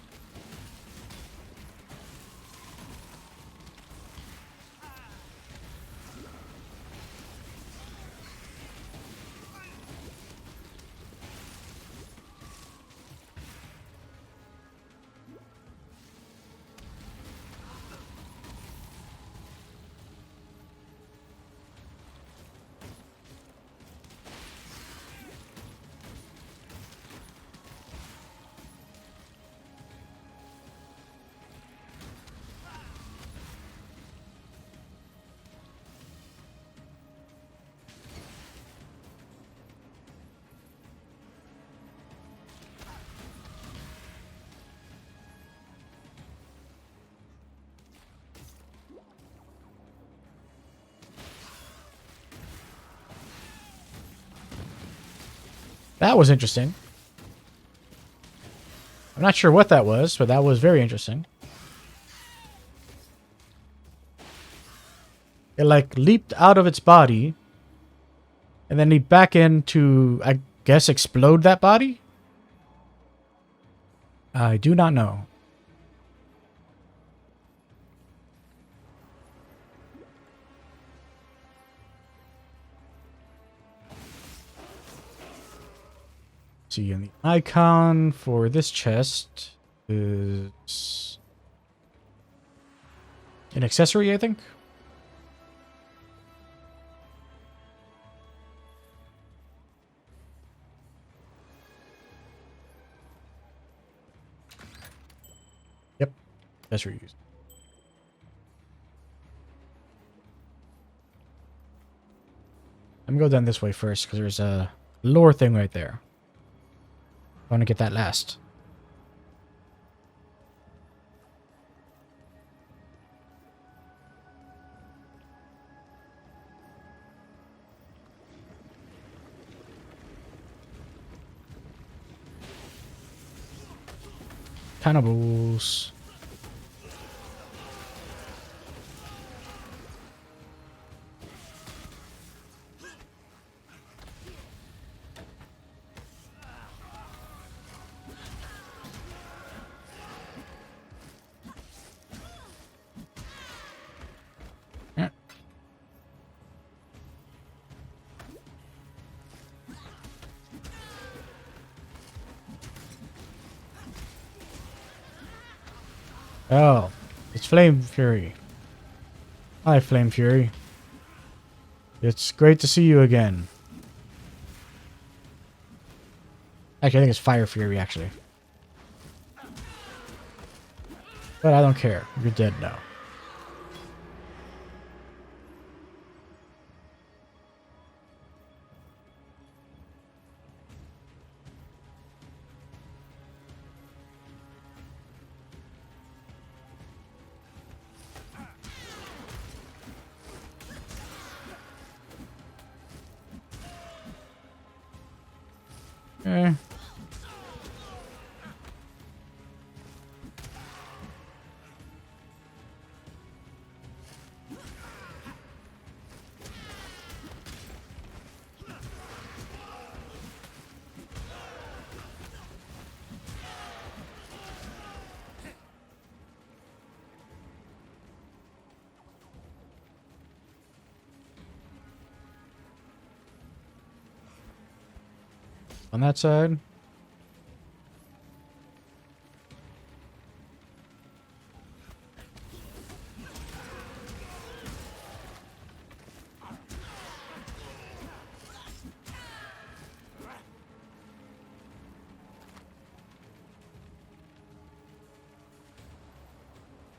A: That was interesting. I'm not sure what that was, but that was very interesting. It, like, leaped out of its body, and then leaped back in to, I guess, explode that body? I do not know. See, and the icon for this chest is an accessory, I think. Yep, accessory used. Let me go down this way first, because there's a lore thing right there. I want to get that last. Cannibals. Yeah. Oh, it's Flame Fury. Hi, Flame Fury. It's great to see you again. Actually, I think it's Fire Fury, actually. But I don't care. You're dead now. Okay. On that side.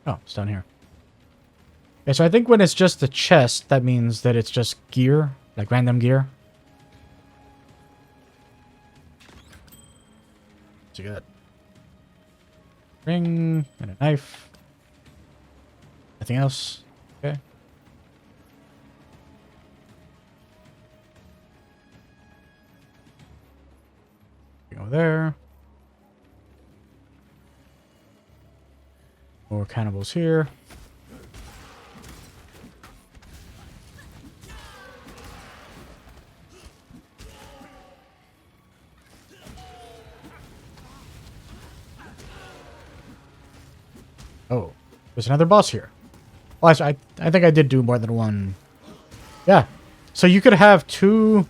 A: Oh, it's down here. Okay, so I think when it's just the chest, that means that it's just gear, like random gear. So you got ring and a knife. Nothing else. Okay. Go there. More cannibals here. Oh, there's another boss here. Well, I think I did do more than one. Yeah. So you could have two...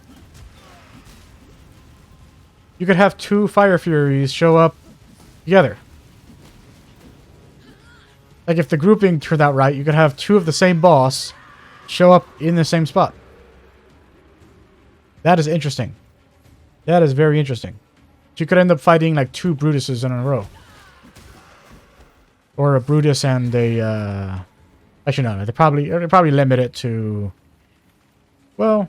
A: You could have two Fire Furies show up together. Like if the grouping turned out right, you could have two of the same boss show up in the same spot. That is interesting. That is very interesting. So you could end up fighting like two Brutuses in a row. Or a Brutus and a... Actually, no. They probably limit it to... Well...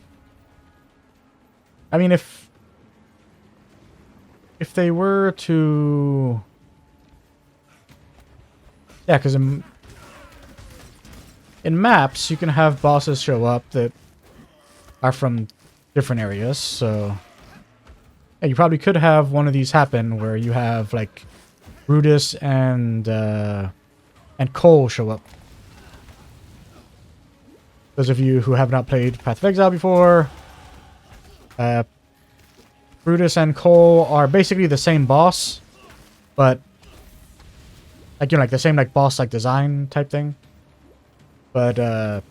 A: I mean, if they were to... Yeah, because in maps, you can have bosses show up that are from different areas, so... Yeah, you probably could have one of these happen where you have, like, Brutus and Cole show up. Those of you who have not played Path of Exile before, Brutus and Cole are basically the same boss, but like, you know, like the same like boss like design type thing. But there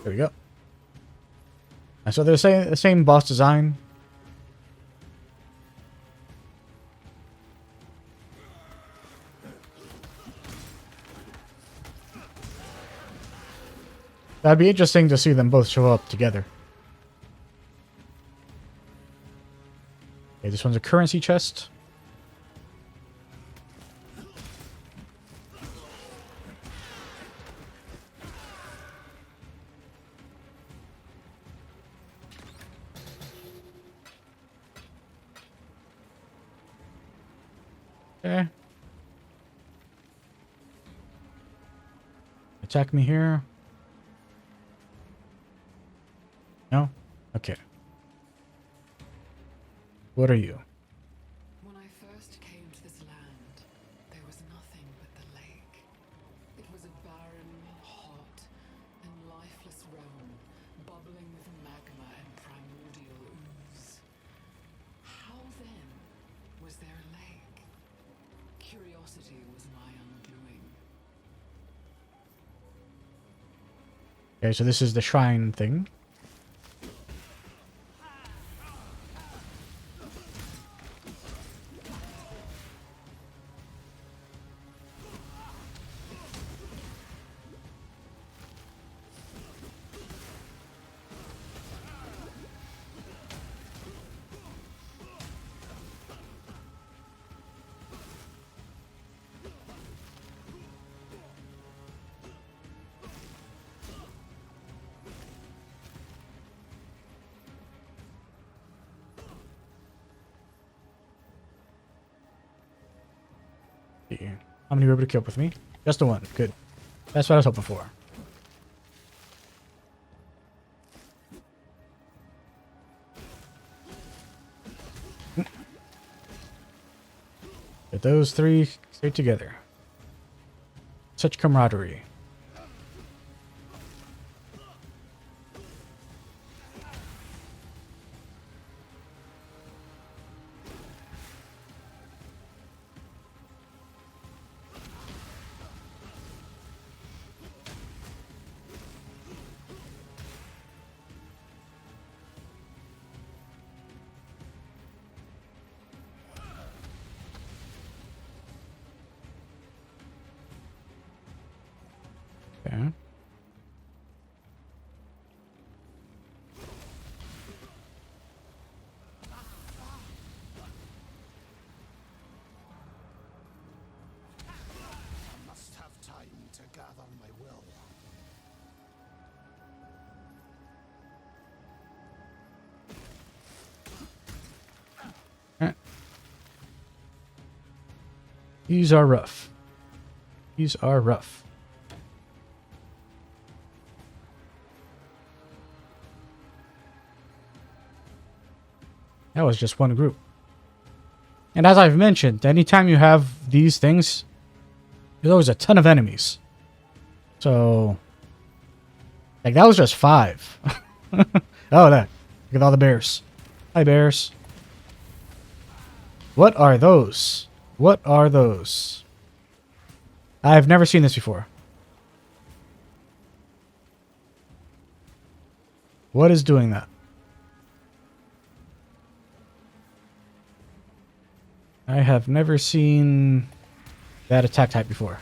A: we go. So they're the same boss design. That'd be interesting to see them both show up together. this one's a currency chest. Okay. Attack me here. No? Okay. What are you?
D: When I first came to this land, there was nothing but the lake. It was a barren, hot, and lifeless realm, bubbling with magma and primordial ooze. How then was there a lake? Curiosity was my undoing.
A: Okay, so this is the shrine thing. How many were able to kill up with me? Just the one. Good. That's what I was hoping for. Get those three stay together. Such camaraderie. Okay.
C: I must have time to gather my will.
A: Alright. These are rough. These are rough. That was just one group. And as I've mentioned, anytime you have these things, there's always a ton of enemies. So, like, that was just 5. Oh, that. Look at all the bears. Hi, bears. What are those? What are those? I've never seen this before. What is doing that? I have never seen that attack type before.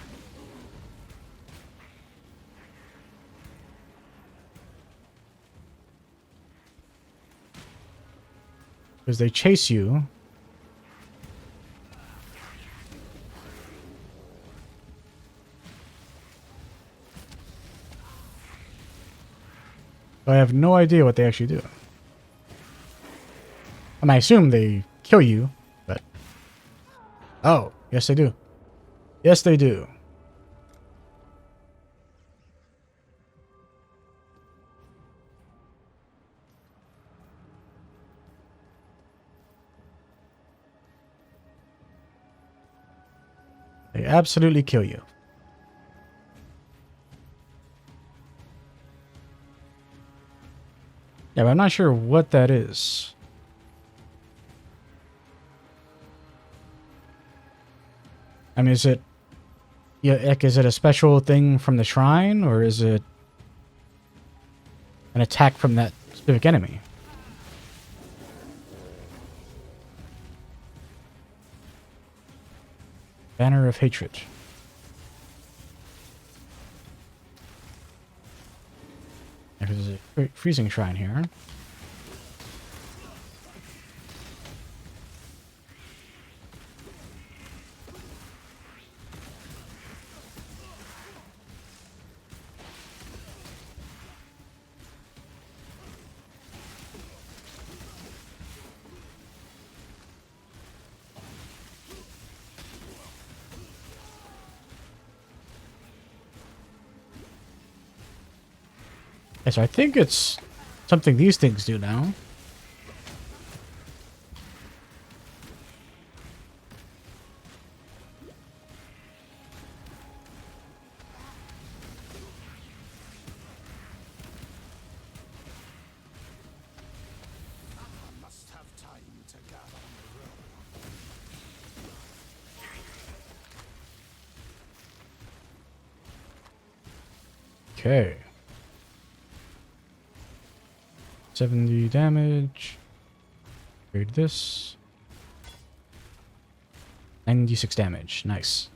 A: Because they chase you. I have no idea what they actually do. I mean, I assume they kill you, but... Oh, yes they do. Yes they do. They absolutely kill you. Yeah, but I'm not sure what that is. I mean, is it... Yeah, like, is it a special thing from the shrine, or is it an attack from that specific enemy? Banner of Hatred. There's a freezing shrine here. Yeah, so I think it's something these things do now.
C: Must have time to gather on the road.
A: Okay. 70 damage. Read this. 96 damage. Nice.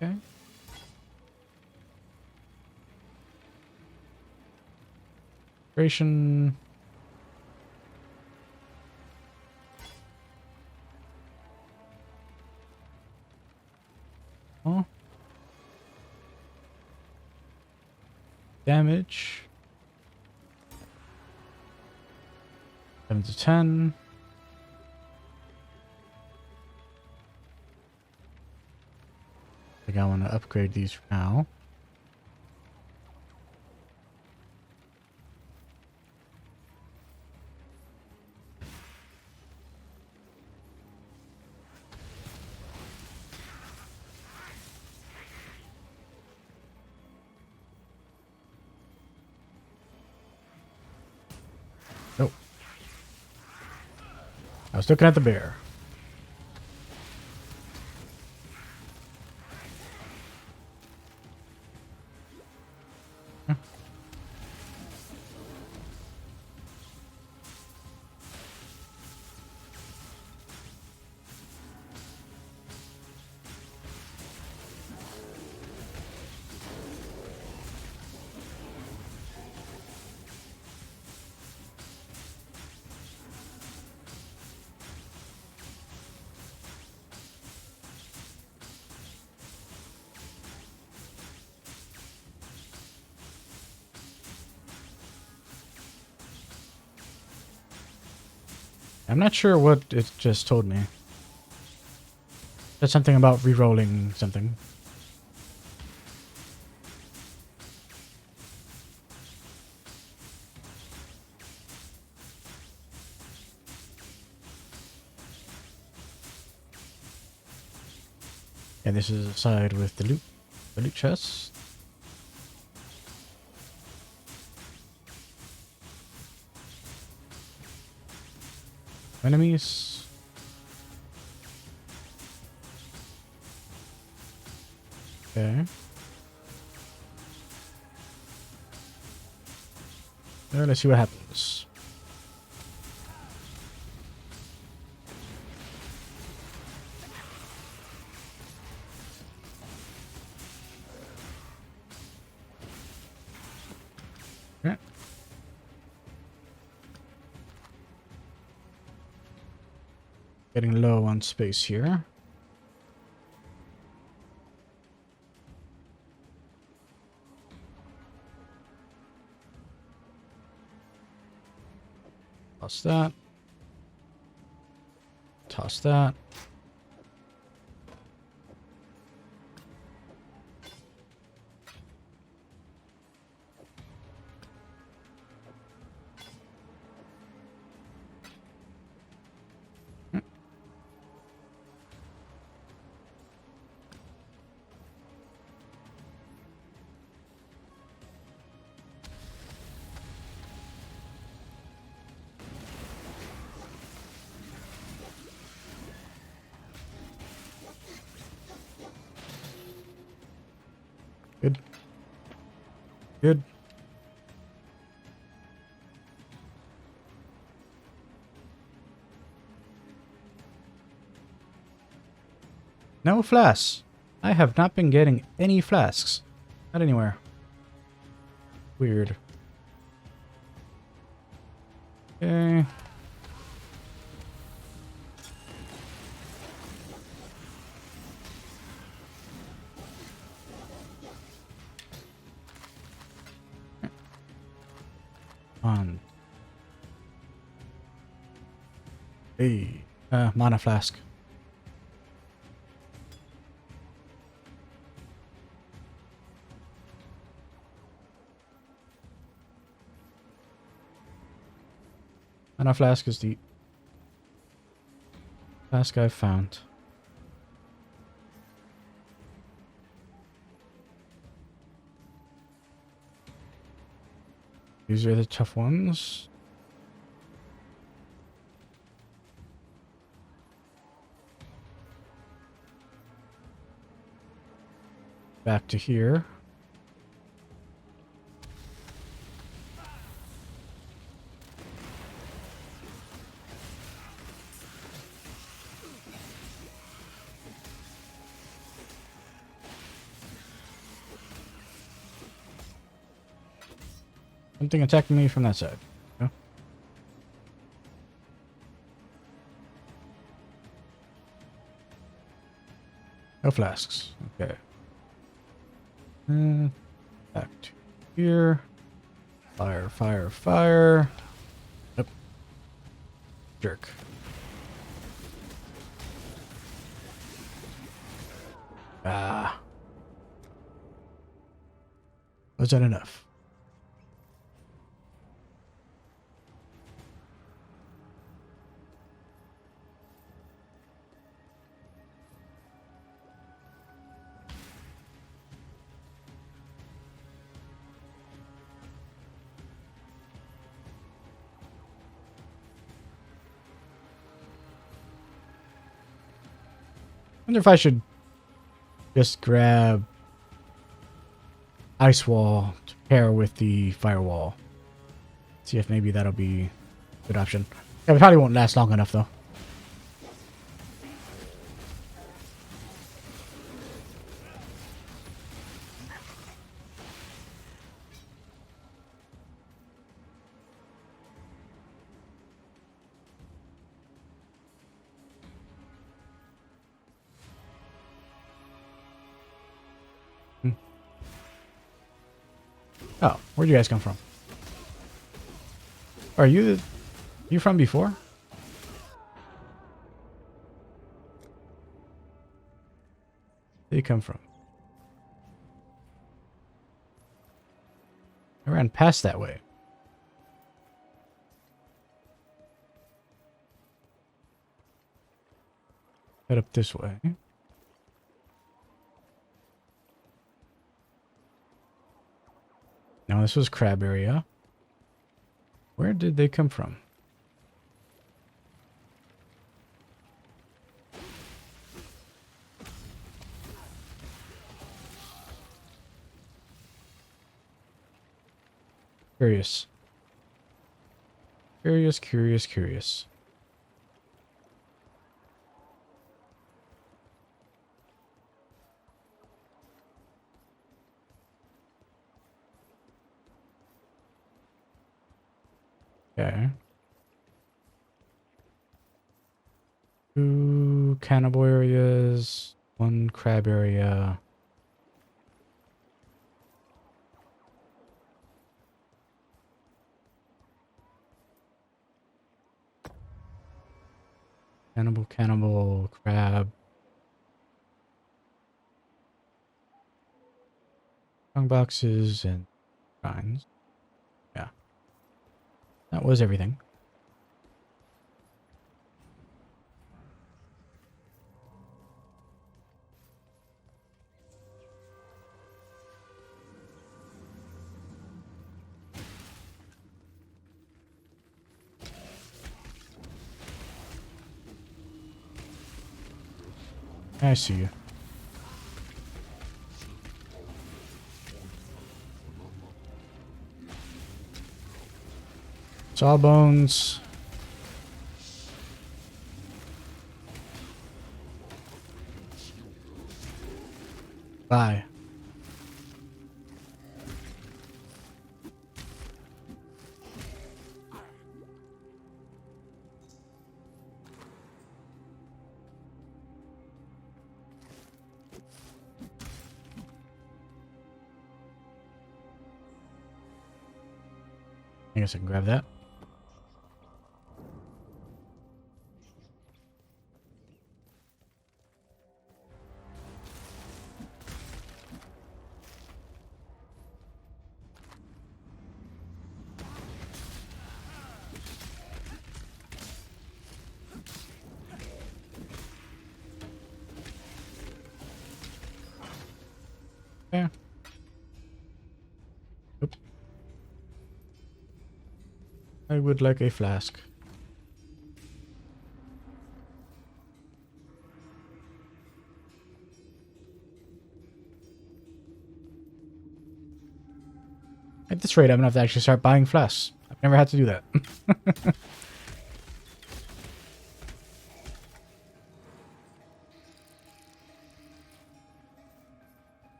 A: Okay. Duration. Oh. Damage. 7 to 10. I think I want to upgrade these for now. Nope. I was looking at the bear. I'm not sure what it just told me. That's something about re-rolling something. And this is a side with the loot chest. Enemies. Okay. Let's see what happens. Okay. Getting low on space here. Toss that. Toss that. Good. Good. No flasks. I have not been getting any flasks. Not anywhere. Weird. Okay. On. Hey. Mana flask. Mana flask is the flask I've found. These are the tough ones. Back to here. Something attacking me from that side. No? No flasks. Okay. Back to here. Fire, fire, fire. Yep. Jerk. Ah. Was that enough? I wonder if I should just grab Ice Wall to pair with the Firewall. See if maybe that'll be a good option. Yeah, it probably won't last long enough though. Oh, where'd you guys come from? Are you from before? Where did you come from? I ran past that way. Head up this way. Now this was crab area. Where did they come from? Curious. Curious, curious, curious. Okay. 2 cannibal areas, 1 crab area. Cannibal, cannibal, crab. Strong boxes and shrines. Yeah. That was everything. I see you. Sawbones. Bye. I guess I can grab that. Yeah. Oop. I would like a flask. At this rate, I'm gonna have to actually start buying flasks. I've never had to do that.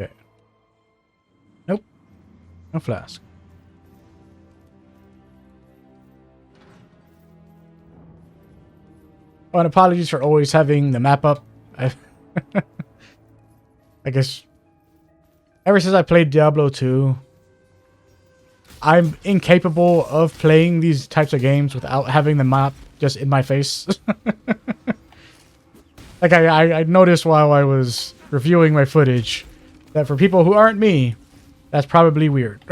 A: Okay. Nope. No flask. Oh, and apologies for always having the map up. I guess ever since I played Diablo 2, I'm incapable of playing these types of games without having the map just in my face. Like I noticed while I was reviewing my footage that for people who aren't me, that's probably weird.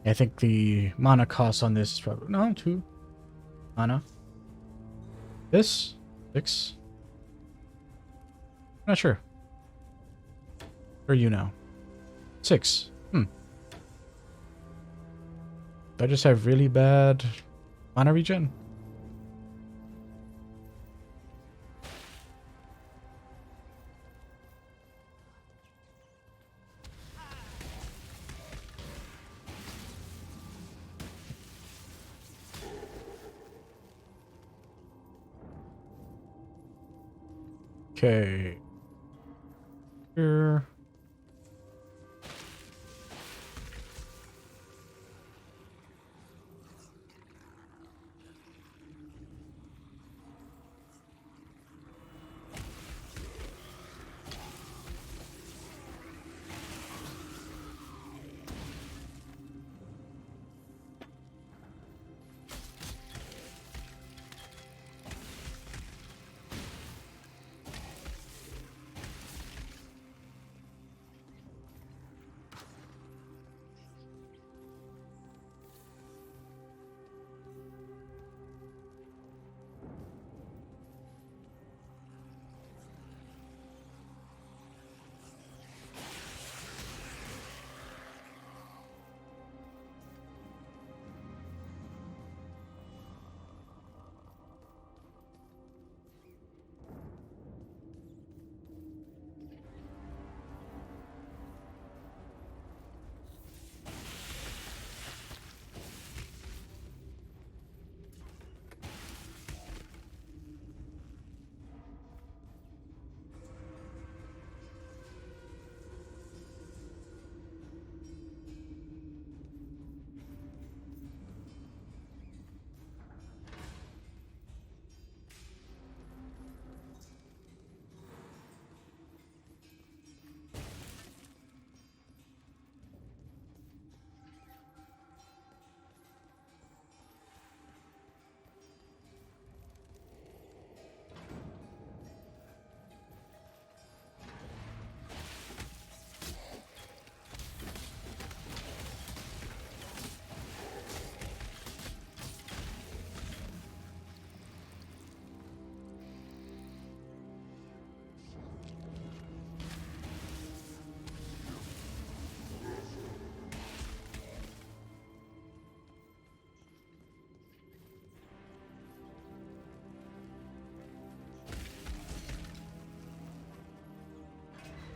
A: I think the mana cost on this is probably no 2 mana. This 6. Not sure. Or you know. 6. Did I just have really bad mana regen? Okay. Here.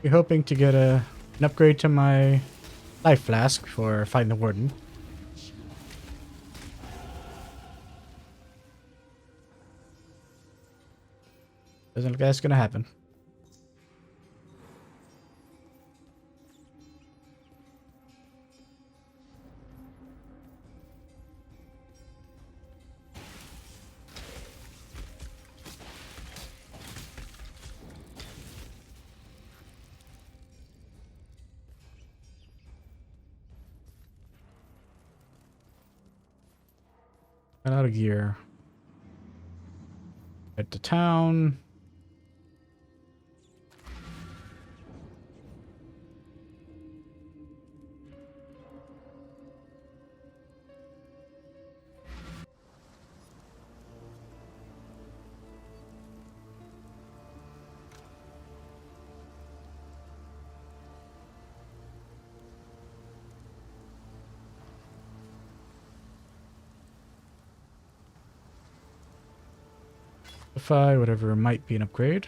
A: Be hoping to get an upgrade to my life flask for fighting the warden. Doesn't look like that's gonna happen. Got out of gear. Head to town. Whatever might be an upgrade.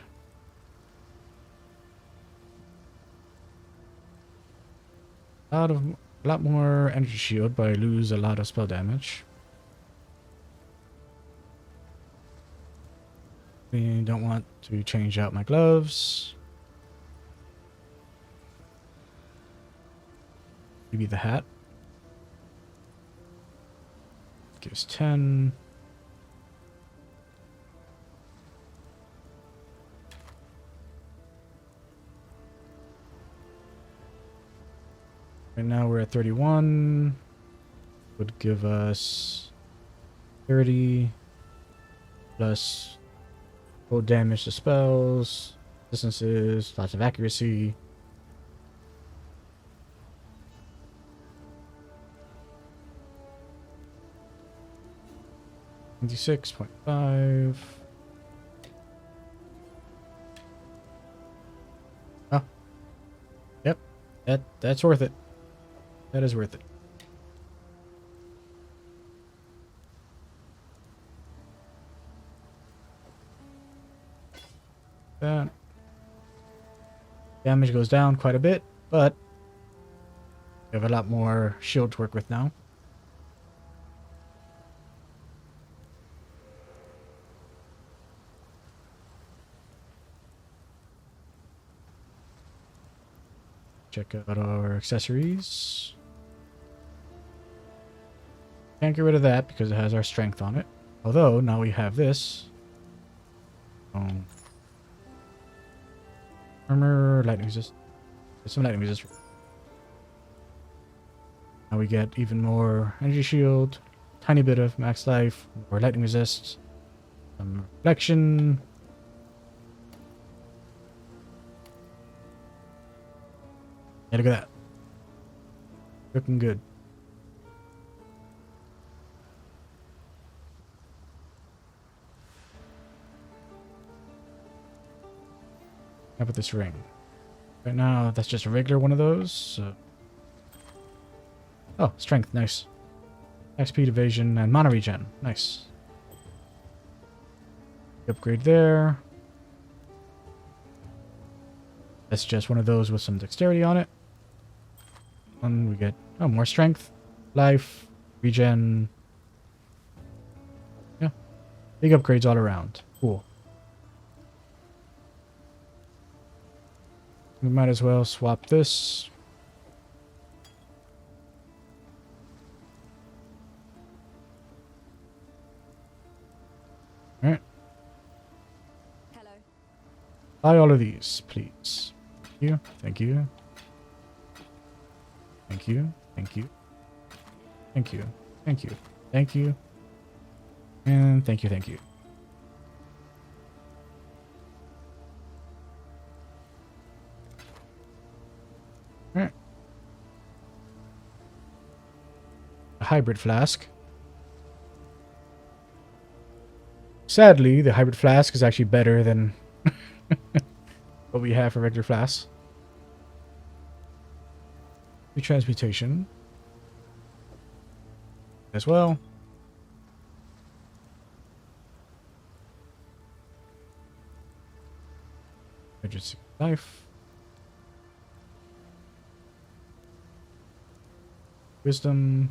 A: A lot more energy shield, but I lose a lot of spell damage. We don't want to change out my gloves. Maybe the hat. Gives 10. Right now we're at 31. Would give us 30 plus full damage to spells, distances, lots of accuracy. $26.5. Oh. Yep. That's worth it. That is worth it. That damage goes down quite a bit, but we have a lot more shield to work with now. Check out our accessories. Can't get rid of that because it has our strength on it. Although, now we have this. Armor, lightning resist. There's some lightning resist. Now we get even more energy shield, tiny bit of max life, more lightning resist, some reflection. Yeah, look at that. Looking good. How about this ring? Right now, that's just a regular one of those. So. Oh, strength, nice. XP, evasion, and mana regen, nice. Upgrade there. That's just one of those with some dexterity on it. And we get more strength, life, regen. Yeah, big upgrades all around. Cool. We might as well swap this. All right.
B: Hello.
A: Buy all of these, please. Thank you. Thank you. Thank you. Thank you. Thank you. Thank you. Thank you. And thank you. Thank you. All right. A hybrid flask. Sadly, the hybrid flask is actually better than what we have for regular flasks. Transmutation as well. Life. Wisdom.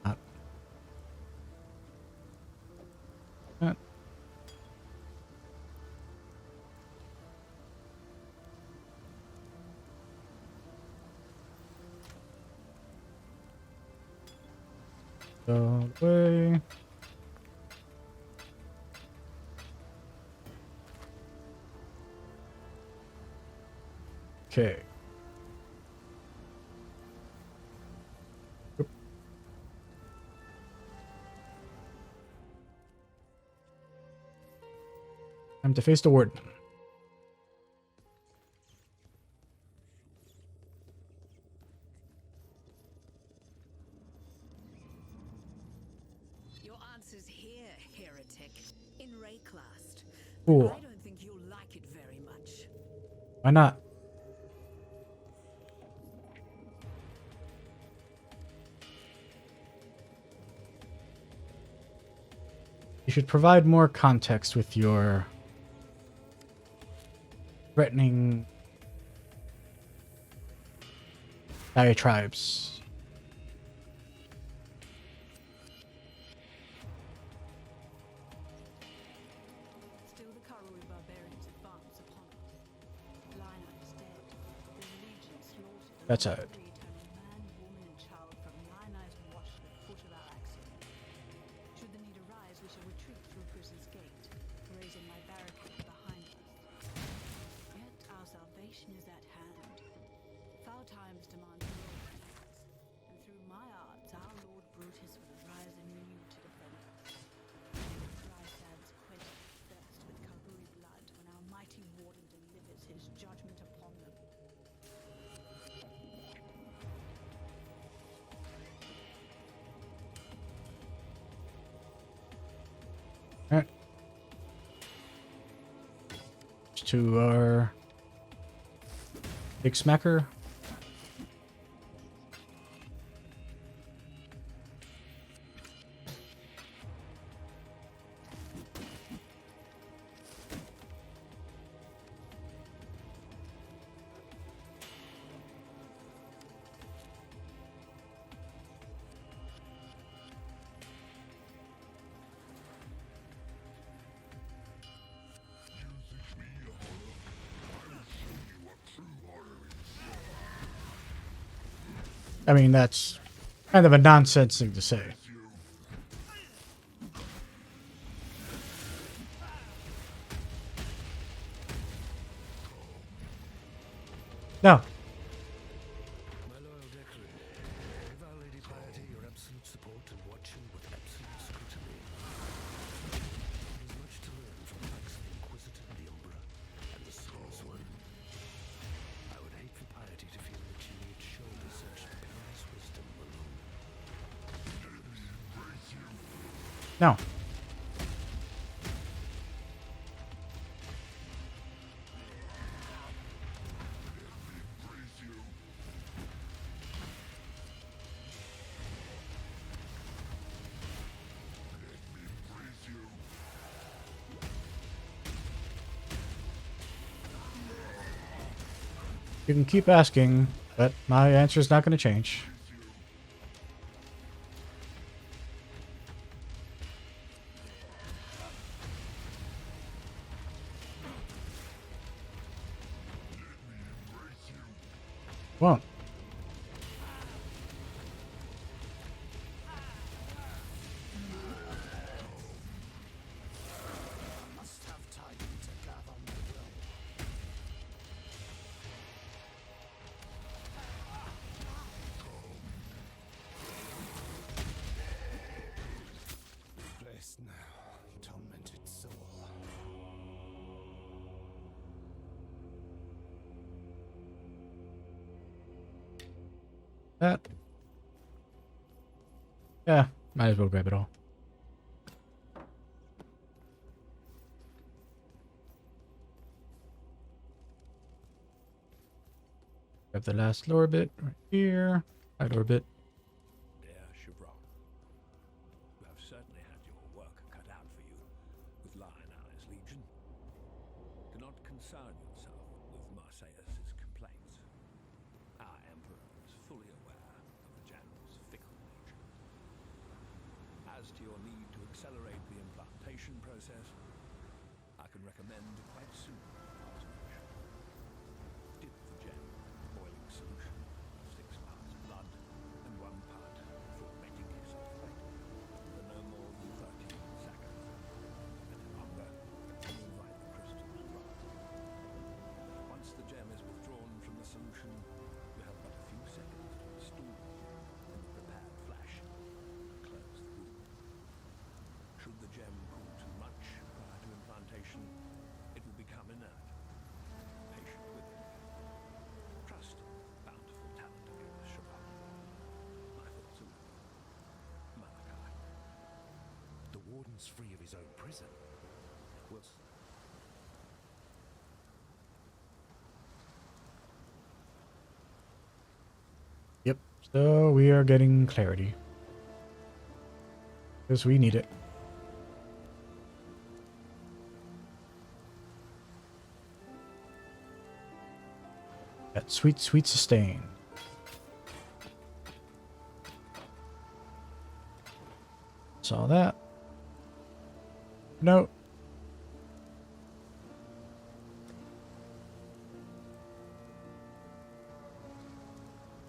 A: Not. Not. Go away. Okay. Oop. Time to face the warden.
E: Your answer's here, heretic. In Rayclast.
A: Cool.
E: I don't think you'll like it very much.
A: Why not? You should provide more context with your threatening diatribes.
B: Still the Karui barbarians advance upon us. Lina is dead. The legion slaughtered
A: That's
B: along
A: it.
B: every eternal man, woman, and child from Lina's watch to the foot of our Exile. Should the need arise, we shall retreat through Prison's Gate, raising my barricade behind us. Yet our salvation is at hand. Foul times demand heroic deeds, and through my arts, our Lord Brutus will arise anew to defend us. Dry sands quench thirst with Karui blood when our mighty warden delivers his judgment upon them.
A: Alright. To our big smacker. I mean, that's kind of a nonsense thing to say. No.
C: My loyal Declan, give Our Lady Piety your absolute support and watch him with absolute scrutiny. There's much to learn from the likes of the Inquisitor, the Umbra, and the Source One. I would hate for Piety to feel that she need shoulder such perilous wisdom alone.
A: No. You can keep asking, but my answer is not going to change. Won't.
C: Must have time to gather my will. Bless now, tormented soul.
A: That. Yeah, might as well grab it all. Grab the last lower bit right here. Right lower bit.
C: Dear Chevron, you have certainly had your work cut out for you with Lionel's Legion. Do not concern yourself with Marseilles' complete to your need to accelerate the implantation process, I can recommend quite simple artificial. Dip the gem in boiling solution of 6 parts blood and 1 part fulmetic sulfate for no more than 13 seconds. Any longer, and you'll find the crystals rot. Once the gem is withdrawn from the solution, you have but a few seconds to install in the prepared flash. Close the wound. Should the gem cool too much prior to implantation, it will become inert. Patient with it. Trust bountiful talent of yours, Shabbat. My thoughts are with you. Malachi.
F: The warden's free of his own prison.
C: We'll
A: Yep. So we are getting clarity. Because we need it. That sweet, sweet sustain. Saw that. Note.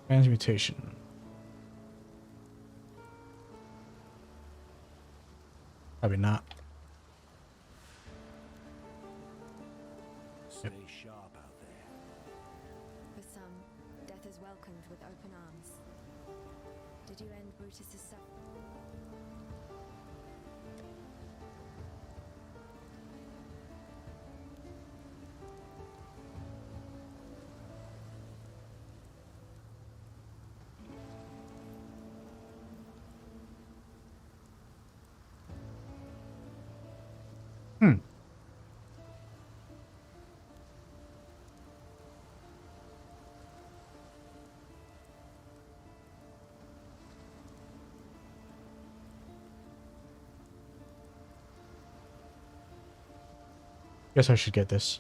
A: Transmutation. Probably not.
F: Stay sharp out there.
G: For some, death is welcomed with open arms. Did you end Brutus's suffering?
A: Guess I should get this.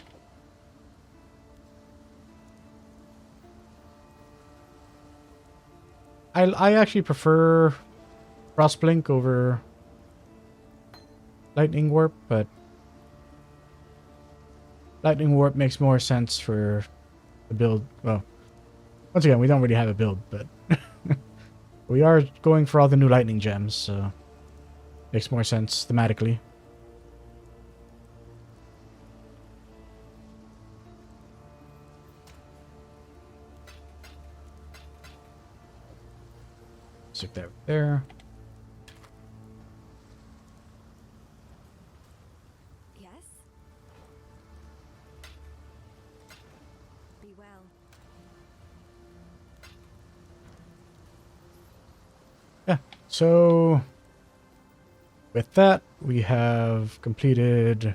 A: I actually prefer Frostblink over Lightning Warp, but Lightning Warp makes more sense for the build. Well, once again, we don't really have a build, but we are going for all the new Lightning Gems, so makes more sense thematically. Stick that there.
G: Yes? Be well.
A: Yeah, so with that, we have completed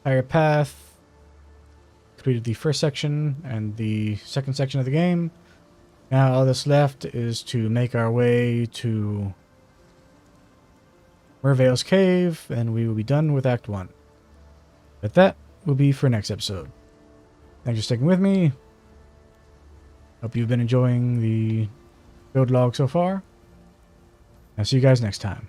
A: entire path, completed the first section and the second section of the game. Now all that's left is to make our way to Merveil's Cave, and we will be done with Act 1. But that will be for next episode. Thanks for sticking with me. Hope you've been enjoying the build log so far. I'll see you guys next time.